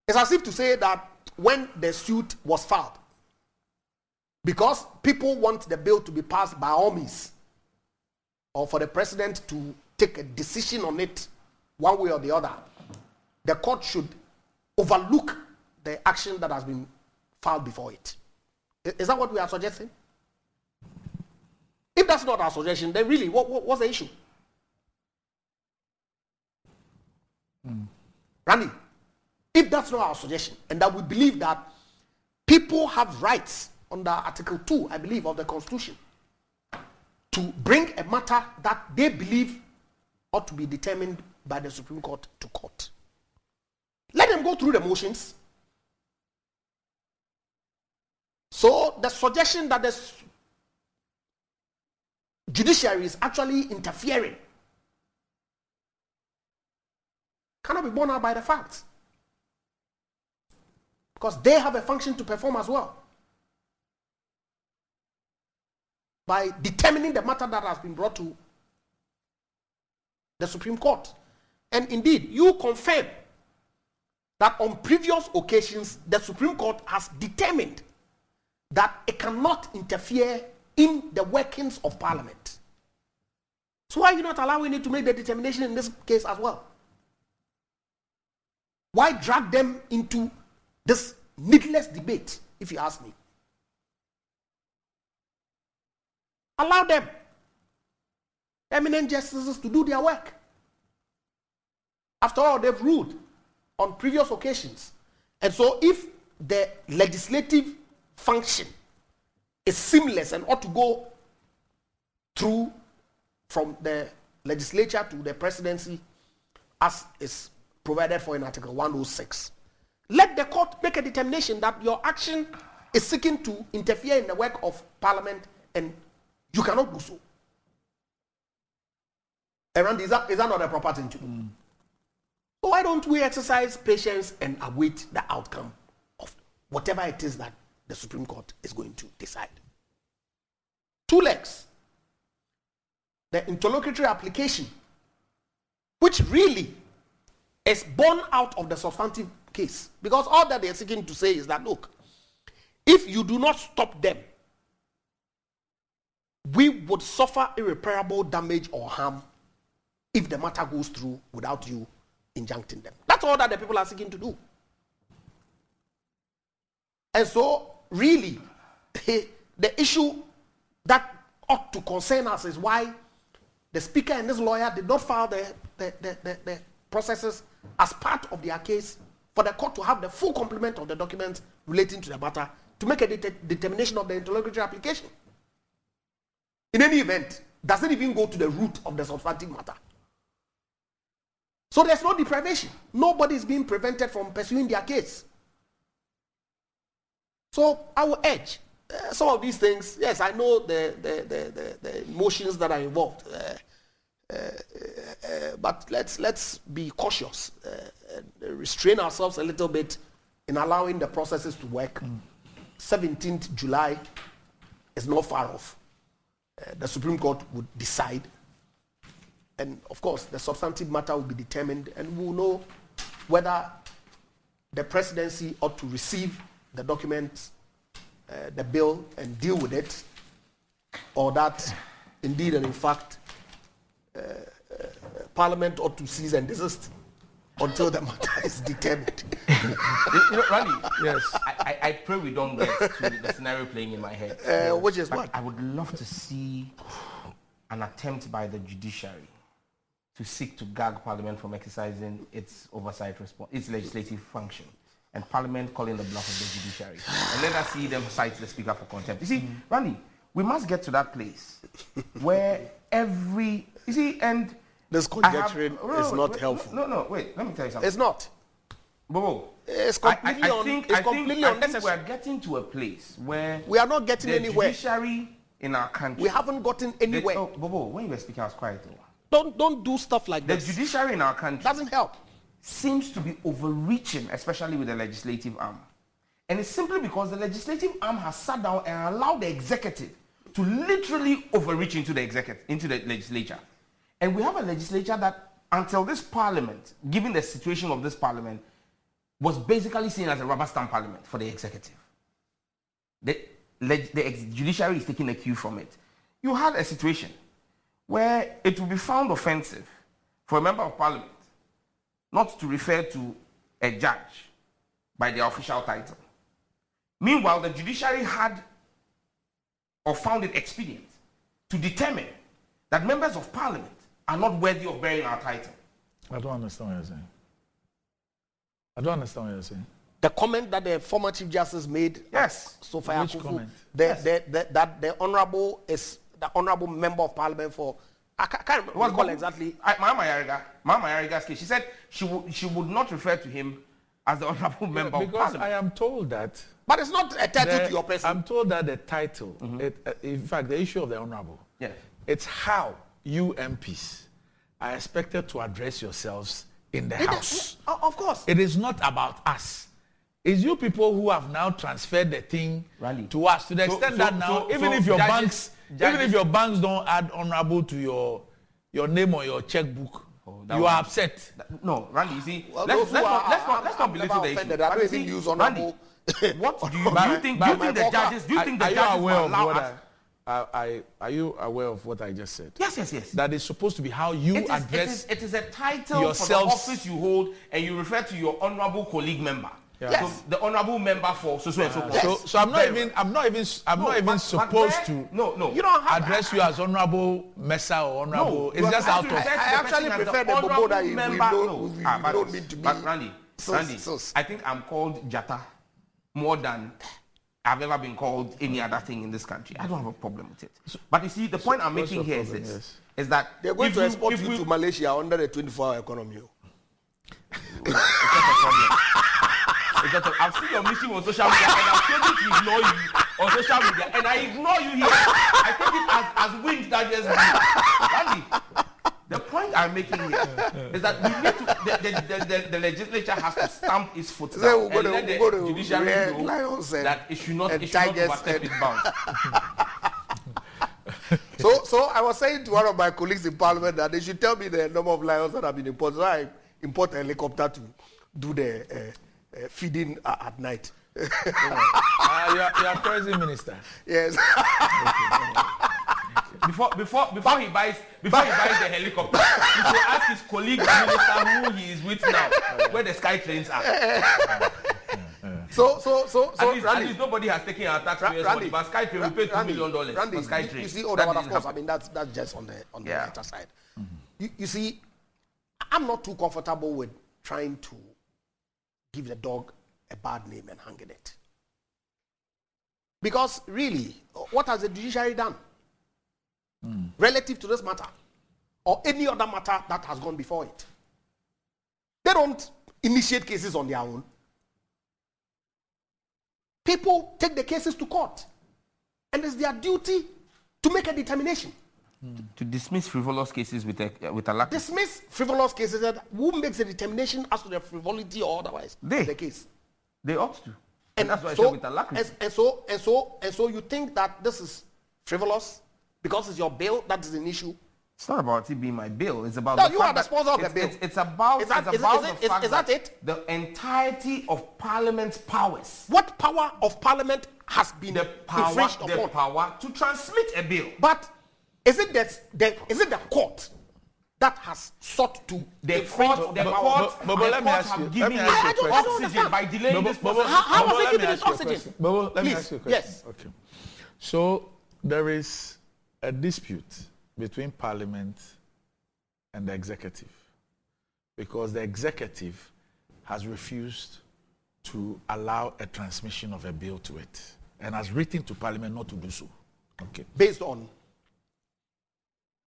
It's as if to say that when the suit was filed, because people want the bill to be passed by all means, or for the president to take a decision on it one way or the other, the court should overlook the action that has been filed before it. Is that what we are suggesting? If that's not our suggestion, then really, what's the issue? Randy, if that's not our suggestion, and that we believe that people have rights under Article 2, I believe, of the Constitution, to bring a matter that they believe ought to be determined by the Supreme Court to court. Let them go through the motions. So the suggestion that the judiciary is actually interfering cannot be borne out by the facts. Because they have a function to perform as well. By determining the matter that has been brought to the Supreme Court. And indeed, you confirm that on previous occasions, the Supreme Court has determined that it cannot interfere in the workings of Parliament. So why are you not allowing it to make the determination in this case as well? Why drag them into this needless debate, if you ask me? Allow them, eminent justices, to do their work. After all, they've ruled on previous occasions. And so if the legislative function is seamless and ought to go through from the legislature to the presidency as is provided for in Article 106, let the court make a determination that your action is seeking to interfere in the work of Parliament and you cannot do so. And is that not a proper thing to do? So why don't we exercise patience and await the outcome of whatever it is that the Supreme Court is going to decide? Two legs. The interlocutory application, which really is born out of the substantive case. Because all that they're seeking to say is that, look, if you do not stop them, we would suffer irreparable damage or harm if the matter goes through without you injuncting them. That's all that the people are seeking to do. And so, really, the issue that ought to concern us is why the speaker and this lawyer did not file the processes as part of their case for the court to have the full complement of the documents relating to the matter to make a determination of the interlocutory application. In any event, doesn't even go to the root of the substantive matter. So there's no deprivation. Nobody is being prevented from pursuing their case. So I will urge some of these things. Yes, I know the emotions that are involved, but let's be cautious, restrain ourselves a little bit in allowing the processes to work. 17th July is not far off. The Supreme Court would decide, and of course the substantive matter will be determined, and we'll know whether the presidency ought to receive the documents, the bill, and deal with it, or that indeed and in fact Parliament ought to cease and desist until the matter is determined. Randy, yes. I pray we don't get to the scenario playing in my head. Which is what? I would love to see an attempt by the judiciary to seek to gag Parliament from exercising its oversight its legislative function, and Parliament calling the bluff of the judiciary. And let us see them cite the Speaker for contempt. You see, Randy, we must get to that place where and this conjecturing is not helpful. No, wait, let me tell you something. It's not. Bobo, it's completely unnecessary. We are getting to a place where we are not getting anywhere. The judiciary in our country. We haven't gotten anywhere. Bobo, when you were speaking, I was quiet though. Don't do stuff like this. The judiciary in our country doesn't help. Seems to be overreaching, especially with the legislative arm. And it's simply because the legislative arm has sat down and allowed the executive to literally overreach into the legislature. And we have a legislature that, until this parliament, given the situation of this parliament, was basically seen as a rubber stamp parliament for the executive. The judiciary is taking a cue from it. You had a situation where it will be found offensive for a member of parliament not to refer to a judge by their official title. Meanwhile, the judiciary had or found it expedient to determine that members of parliament are not worthy of bearing our title. I don't understand what you're saying. The comment that the former Chief Justice made. Yes. Sophia Which Akufu, comment? That the honorable member of parliament for, I can't recall exactly. Mama Yariga's case. She said she would not refer to him as the honorable member of parliament. Because I am told that. But it's not a title to your person. I'm told that the title, in fact, the issue of the honorable, it's how you MPs are expected to address yourselves in the House. Of course. It is not about us. It's you people who have now transferred the thing to us to the extent that now, even if your banks don't add honorable to your name or your checkbook, you are upset. No, Randy, you see, let's not belittle the issue. I don't even use honorable. What do you think the judges will allow us? Are you aware of what I just said? Yes. That is supposed to be how you address it is a title yourselves. For the office you hold, and you refer to your honorable colleague member. Yeah. Yes. So the honorable member for so and so. Yes. So I'm not even supposed to you don't address you as honorable Mesa or honorable. It's just out of. I actually prefer the Bobo that you don't need to be. But Randy, I think I'm called Jata more than I've ever been called any other thing in this country. I don't have a problem with it. But you see, the point I'm making here is this: is that they're going to export you to Malaysia under the 24-hour economy. It's not a problem. I've seen your mission on social media, and I've chosen to ignore you on social media, and I ignore you here. I take it as wind that just blew. Randy, the point I'm making here is that we need to, the legislature has to stamp its foot down and let the judiciary know that it should not overstep its bounds. So I was saying to one of my colleagues in Parliament that they should tell me the number of lions that have been imported. So I import a helicopter to do the feeding at night. You are tourism minister. Yes. before he buys the helicopter, he should ask his colleague, the minister who he is with now, where the sky trains are. So at least nobody has taken our taxpayers' money, but SkyTrain will pay $2 million for SkyTrain. You see, of course, I mean that's just on the better side. You see, I'm not too comfortable with trying to give the dog a bad name and hanging it. Because really, what has the judiciary done relative to this matter or any other matter that has gone before it? They don't initiate cases on their own. People take the cases to court, and it's their duty to make a determination. To dismiss frivolous cases with a lack. Dismiss frivolous cases. That who makes a determination as to their frivolity or otherwise? The case. They ought to. And that's why so, I said with a lack. And so you think that this is frivolous because it's your bill that is an issue? It's not about it being my bill. It's about you are the sponsor of the bill. It's about is that it? The entirety of Parliament's powers. What power of Parliament has been infringed upon? The power to transmit a bill. But is it the court that has sought to the court have given it oxygen by delaying this process? How was it given oxygen? Let me ask you a question. Yes. Okay. So there is a dispute between Parliament and the executive, because the executive has refused to allow a transmission of a bill to it and has written to Parliament not to do so. Okay. Based on?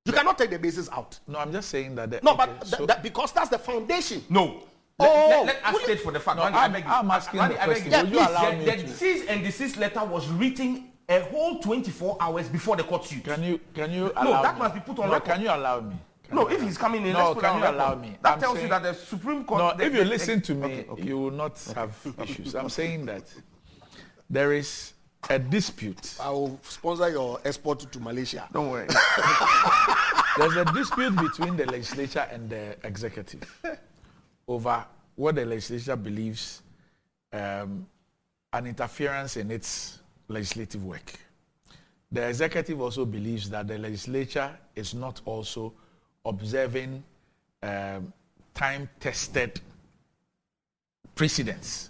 You cannot take the basis out. No, I'm just saying that. Because that's the foundation. No. Let us state for the fact. No, I'm asking the question. Will you allow me to? The cease and desist letter was written a whole 24 hours before the court suit. Can you allow me? That must be put on record. Can you allow me? If he's coming in, no, can you allow me? That tells you that the Supreme Court... No, if you listen to me, you will not have issues. I'm saying that there is a dispute. I will sponsor your export to Malaysia. Don't worry. There's a dispute between the legislature and the executive over what the legislature believes an interference in its legislative work. The executive also believes that the legislature is not also observing time-tested precedents,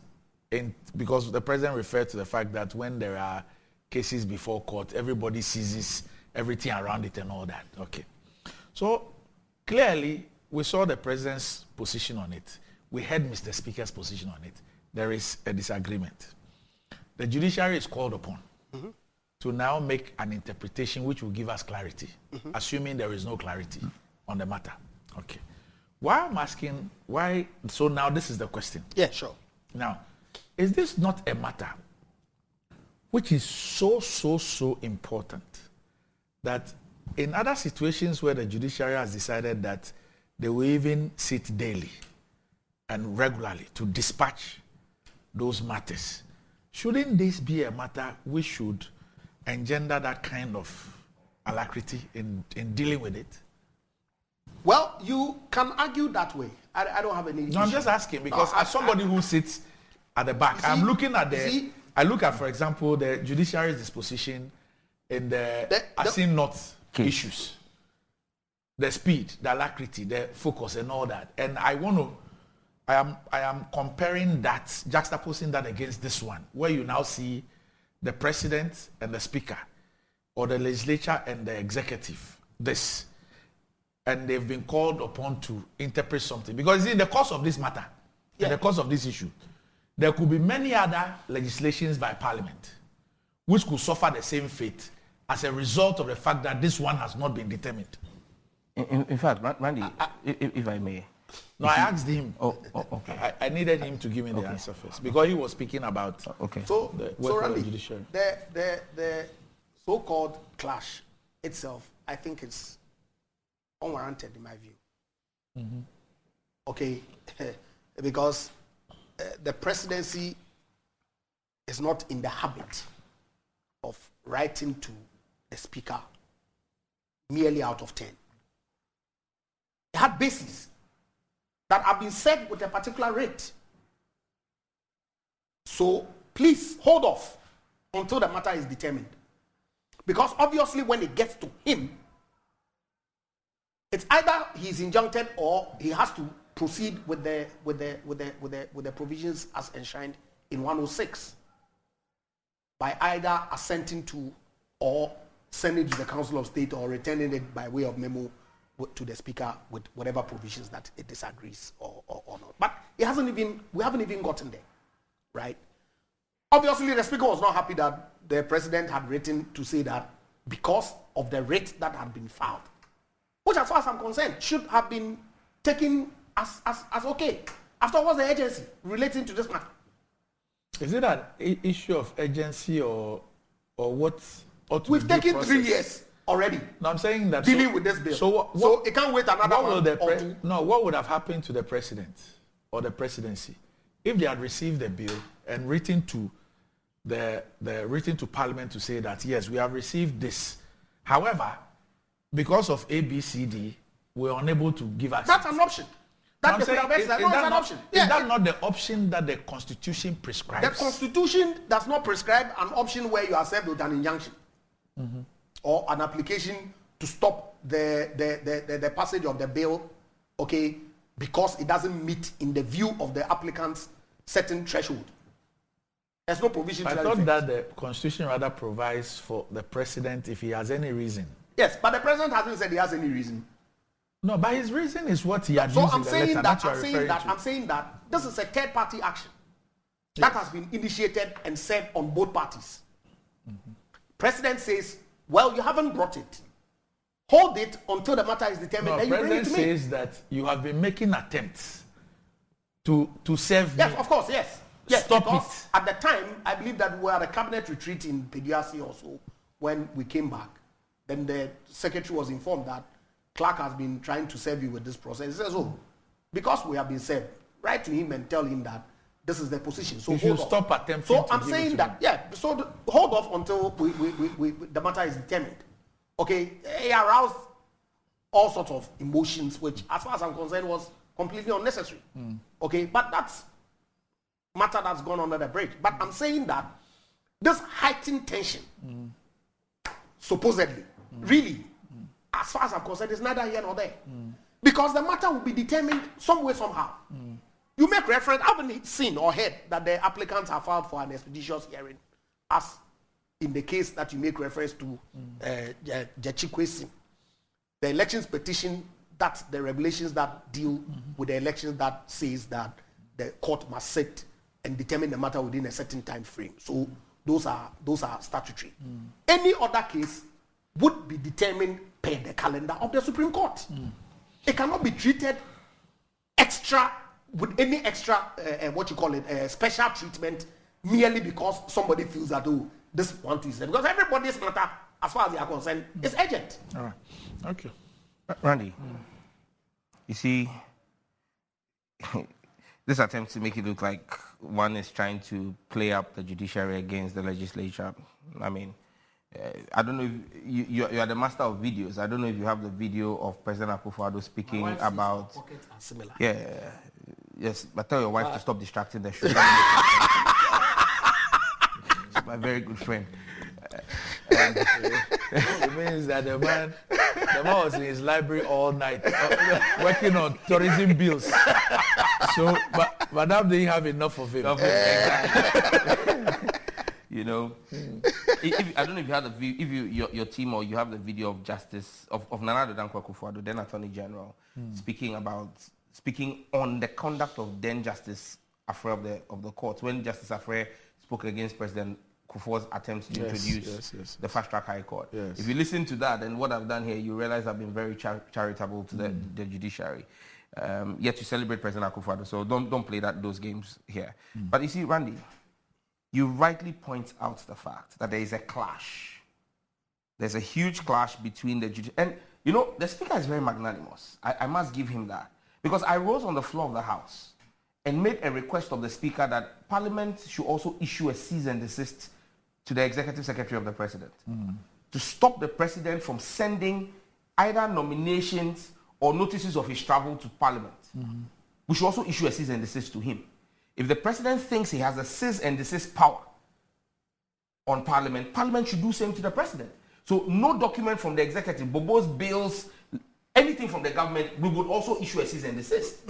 because the president referred to the fact that when there are cases before court, everybody seizes everything around it and all that. Okay. So clearly, we saw the president's position on it. We heard Mr. Speaker's position on it. There is a disagreement. The judiciary is called upon to now make an interpretation which will give us clarity, assuming there is no clarity on the matter. Okay. Why I'm asking, so now this is the question. Yeah, sure. Now, is this not a matter which is so important that in other situations where the judiciary has decided that they will even sit daily and regularly to dispatch those matters, shouldn't this be a matter which should engender that kind of alacrity in dealing with it? Well, you can argue that way. I don't have any issue. No, I'm just asking because as somebody who sits at the back, I'm looking at I look at, for example, the judiciary's disposition in the Asin North issues. The speed, the alacrity, the focus and all that. And I am comparing that, juxtaposing that against this one, where you now see the president and the speaker, or the legislature and the executive, and they've been called upon to interpret something. Because in the course of this matter, in the course of this issue, there could be many other legislations by Parliament which could suffer the same fate as a result of the fact that this one has not been determined. In fact, Randy, if I may. No, I asked him. Okay. I needed him to give me the answer first because he was speaking about the judiciary. The so-called clash itself, I think it's unwarranted in my view. Okay, because the presidency is not in the habit of writing to the speaker merely out of 10. It had bases that have been set with a particular rate. So please hold off until the matter is determined. Because obviously when it gets to him, It's either he's injuncted or he has to proceed with the provisions as enshrined in 106 by either assenting to or sending to the Council of State or returning it by way of memo to the Speaker with whatever provisions that it disagrees or not. But we haven't even gotten there, right? Obviously, the Speaker was not happy that the President had written to say that because of the writ that had been filed, which as far as I'm concerned should have been taken as okay. After all, what's the agency relating to this matter? Is it an issue of urgency or what? We've taken 3 years already. No, I'm saying that dealing with this bill. So it can't wait another one or two. No, what would have happened to the president or the presidency if they had received the bill and written to written to Parliament to say that yes, we have received this. However, because of ABCD, we're unable to give access. That's an option. Is that not the option that the Constitution prescribes? The Constitution does not prescribe an option where you are served with an injunction or an application to stop the passage of the bill, okay, because it doesn't meet in the view of the applicant's certain threshold. There's no provision to that effect. I thought that the Constitution rather provides for the president if he has any reason. Yes, but the president hasn't said he has any reason. No, but his reason is what he had so used I'm in the saying letter. that I'm saying that this is a third-party action that has been initiated and served on both parties. President says, well, you haven't brought it. Hold it until the matter is determined. No, President says that you have been making attempts to serve Yes, me. of course, yes. Yes, Stop because it. at the time, I believe that we were at a cabinet retreat in Pediasi also when we came back. Then the secretary was informed that Clark has been trying to serve you with this process. He says, oh, because we have been served, write to him and tell him that this is the position. So you should stop attempting So to I'm give saying it to that, him. yeah, so hold off until the matter is determined. Okay, it aroused all sorts of emotions, which as far as I'm concerned was completely unnecessary. Okay, but that's matter that's gone under the bridge. But I'm saying that this heightened tension, supposedly, really, as far as I'm concerned, is neither here nor there. Because the matter will be determined some way, somehow. You make reference, I haven't seen or heard that the applicants have filed for an expeditious hearing, as in the case that you make reference to Jachikwesim. The elections petition, that's the regulations that deal with the elections that says that the court must sit and determine the matter within a certain time frame. So those are statutory. Any other case would be determined per the calendar of the Supreme Court. It cannot be treated extra with any extra special treatment merely because somebody feels that this one is there. Because everybody's matter, as far as they are concerned, is urgent. All right. Okay. Randy, you see, this attempt to make it look like one is trying to play up the judiciary against the legislature. I mean, I don't know if you are the master of videos. I don't know if you have the video of President Akufo-Addo speaking about. Similar. Yeah, yes. But tell your wife to stop distracting the show. She's my very good friend. It means that the man was in his library all night working on tourism bills. So, but Madam didn't have enough of him. You know, if I don't know if you have the your team or you have the video of Justice of Nana Addo Dankwa Akufo-Addo, then Attorney General, speaking on the conduct of then Justice Afre of the court when Justice Afre spoke against President Kufuor's attempts to introduce the Fast Track High Court. Yes. If you listen to that and what I've done here, you realize I've been very charitable to the judiciary. Yet to celebrate President Akufo-Addo, so don't play those games here. But you see, Randy, you rightly point out the fact that there is a clash. There's a huge clash between the judiciary. And, you know, the Speaker is very magnanimous. I must give him that. Because I rose on the floor of the House and made a request of the Speaker that Parliament should also issue a cease and desist to the Executive Secretary of the President to stop the President from sending either nominations or notices of his travel to Parliament. We should also issue a cease and desist to him. If the President thinks he has a cease and desist power on Parliament, Parliament should do same to the President. So no document from the Executive, Bobo's bills, anything from the government, we would also issue a cease and desist.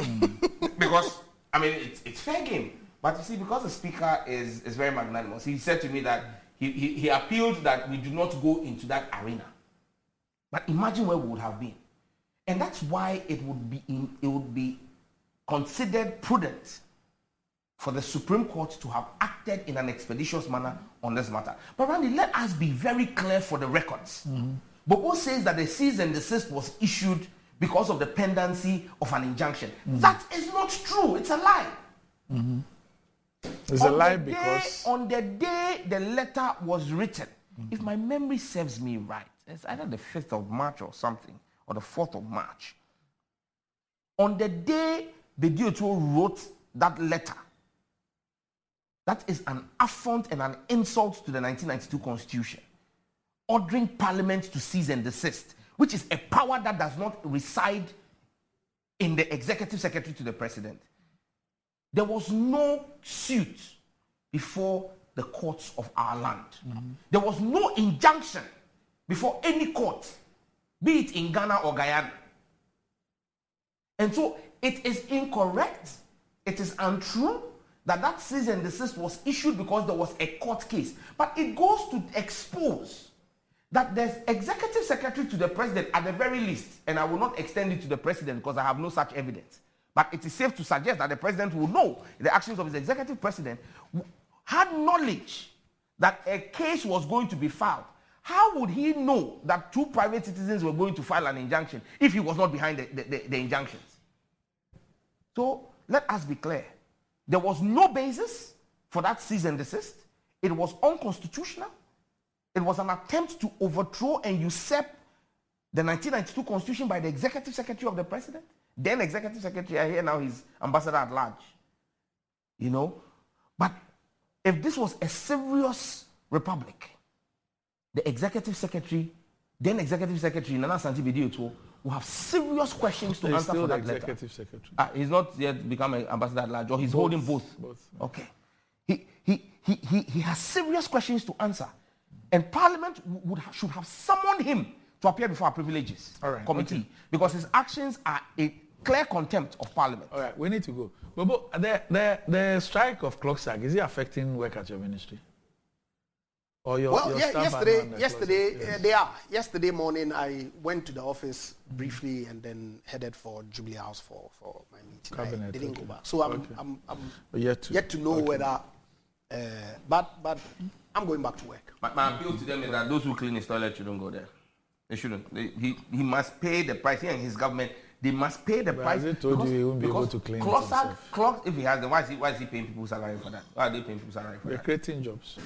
Because, I mean, it's fair game. But you see, because the speaker is very magnanimous, he said to me that he appealed that we do not go into that arena. But imagine where we would have been. And that's why it would be considered prudent for the Supreme Court to have acted in an expeditious manner on this matter. But Randy, let us be very clear for the records. Bobo says that the cease and desist was issued because of the pendency of an injunction. That is not true. It's a lie. It's a lie because... On the day the letter was written, if my memory serves me right, it's either the 5th of March or something, or the 4th of March. On the day Bediotwo wrote that letter, that is an affront and an insult to the 1992 Constitution, ordering Parliament to cease and desist, which is a power that does not reside in the Executive Secretary to the President. There was no suit before the courts of our land. There was no injunction before any court, be it in Ghana or Guyana. And so it is incorrect, it is untrue that cease and desist was issued because there was a court case. But it goes to expose that there's Executive Secretary to the President at the very least, and I will not extend it to the President because I have no such evidence. But it is safe to suggest that the President will know the actions of his Executive President, had knowledge that a case was going to be filed. How would he know that 2 private citizens were going to file an injunction if he was not behind the injunctions? So let us be clear. There was no basis for that cease and desist. It was unconstitutional. It was an attempt to overthrow and usurp the 1992 Constitution by the Executive Secretary of the President. Then Executive Secretary, I hear now he's ambassador at large. You know? But if this was a serious republic, the Executive Secretary, then Executive Secretary Nana Asante Bediotwo, will have serious questions to answer for that letter. Executive Secretary. He's not yet become an ambassador at large, or he's holding both. Okay. He has serious questions to answer. And Parliament should have summoned him to appear before our privileges committee, because his actions are a clear contempt of Parliament. All right, we need to go. But the strike of CLOGSAG, is it affecting work at your ministry? Or your staff yesterday they are. Yesterday morning, I went to the office briefly and then headed for Jubilee House for my meeting. Cabinet, I didn't go back. So I'm yet to know whether... but I'm going back to work. My appeal to them is that those who clean his toilet shouldn't go there. They shouldn't. He must pay the price. He and his government, they must pay the price. Has he told you he won't be able to clean himself? If he has them, why is he paying people's salary for that? Why are they paying people's salary for that? They're creating jobs.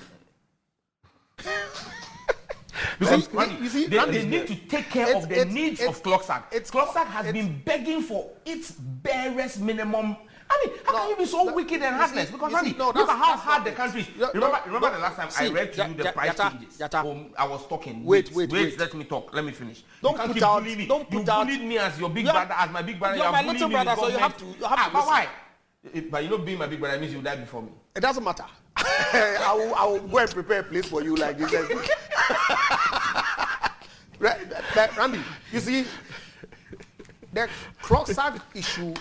Because they need to take care of the needs of CLOGSAG. CLOGSAG has been begging for its barest minimum. I mean, how can you be so wicked and heartless? Because look at how hard the country is. Remember the last time I read to you the price changes? I was talking. Wait, let me talk. Let me finish. Don't put out. You bullied me as your big brother, as my big brother. You're my little brother, so you have to. But why? But you know, being my big brother means you die before me. It doesn't matter. I will go and prepare a place for you like this. Randy, you see, the CLOGSAG issue,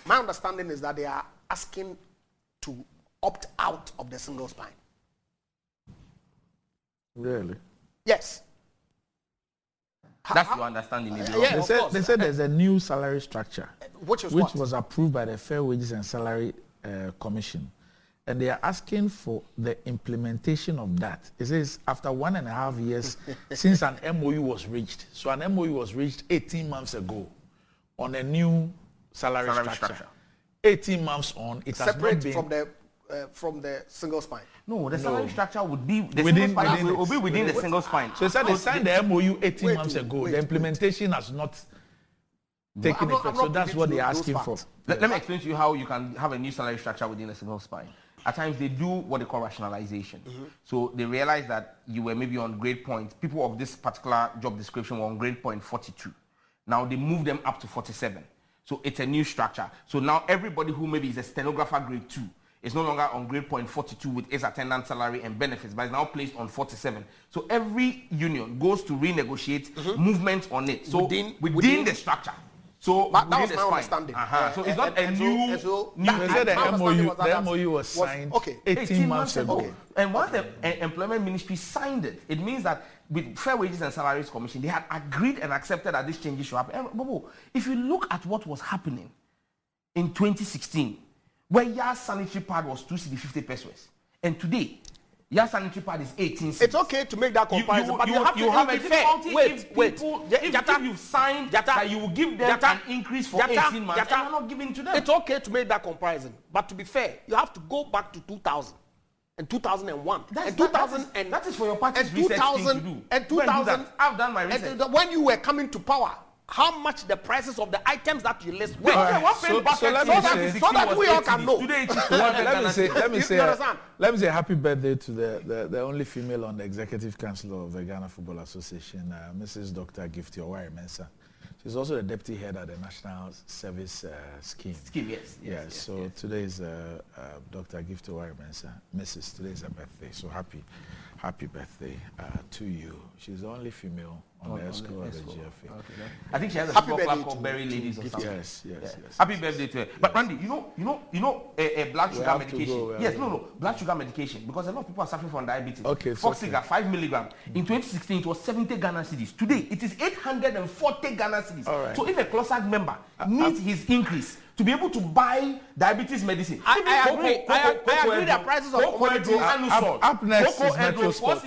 my understanding is that they are asking to opt out of the single spine. Really? Yes. That's your understanding. They said there's a new salary structure, which was approved by the Fair Wages and Salary Commission. And they are asking for the implementation of that. It says after 1.5 years since an MOU was reached. So an MOU was reached 18 months ago on a new salary structure. 18 months on, it has not been... from the single spine. No, the salary structure would be the single spine. So they signed the MOU 18 months ago. The implementation has not taken effect. So that's what they're asking for. Let me explain to you how you can have a new salary structure within a single spine. At times they do what they call rationalization. So they realize that you were maybe on grade point. People of this particular job description were on grade point 42. Now they move them up to 47. So it's a new structure. So now everybody who maybe is a stenographer grade 2 It's no longer on grade point 42 with its attendance salary and benefits, but it's now placed on 47. So every union goes to renegotiate movement on it. So within the structure. So that was my understanding. So it's not a new. The MOU was signed 18 months ago. Okay. And once the employment ministry signed it, it means that with Fair Wages and Salaries Commission, they had agreed and accepted that this changes should happen. And Bobo, if you look at what was happening in 2016, where your sanitary pad was 250 pesos, and today your sanitary pad is 18. It's okay to make that comparison, but you have to be fair. If you've signed that you will give them an increase for 18 months, and you're not giving to them. It's okay to make that comparison, but to be fair, you have to go back to 2000 and 2001 and 2000 and that is for your party's research thing to do. And 2000, I've done my research. And when you were coming to power, how much the prices of the items that you list were. So that we all can know. Today it is let me say happy birthday to the only female on the executive council of the Ghana Football Association, Mrs. Dr. Gift Oware-Mensah. She's also the deputy head at the National Service Scheme. Yes. So today is Dr. Gift Oware-Mensah. Mrs. Today is her birthday. So happy birthday to you. She's the only female on the ESCO of the GFA. Okay. I think she has a football club called Berry Ladies or something. Yes. Happy birthday to her. But Randy, you know, blood sugar medication. Blood sugar medication, because a lot of people are suffering from diabetes. Okay. Forxiga, 5 milligram. In 2016, it was 70 Ghana cedis. Today, it is 840 Ghana cedis. Right. So if a CLOSAG member needs his increase to be able to buy diabetes medicine, I agree. I agree the prices of commodities up next is Metro Sports.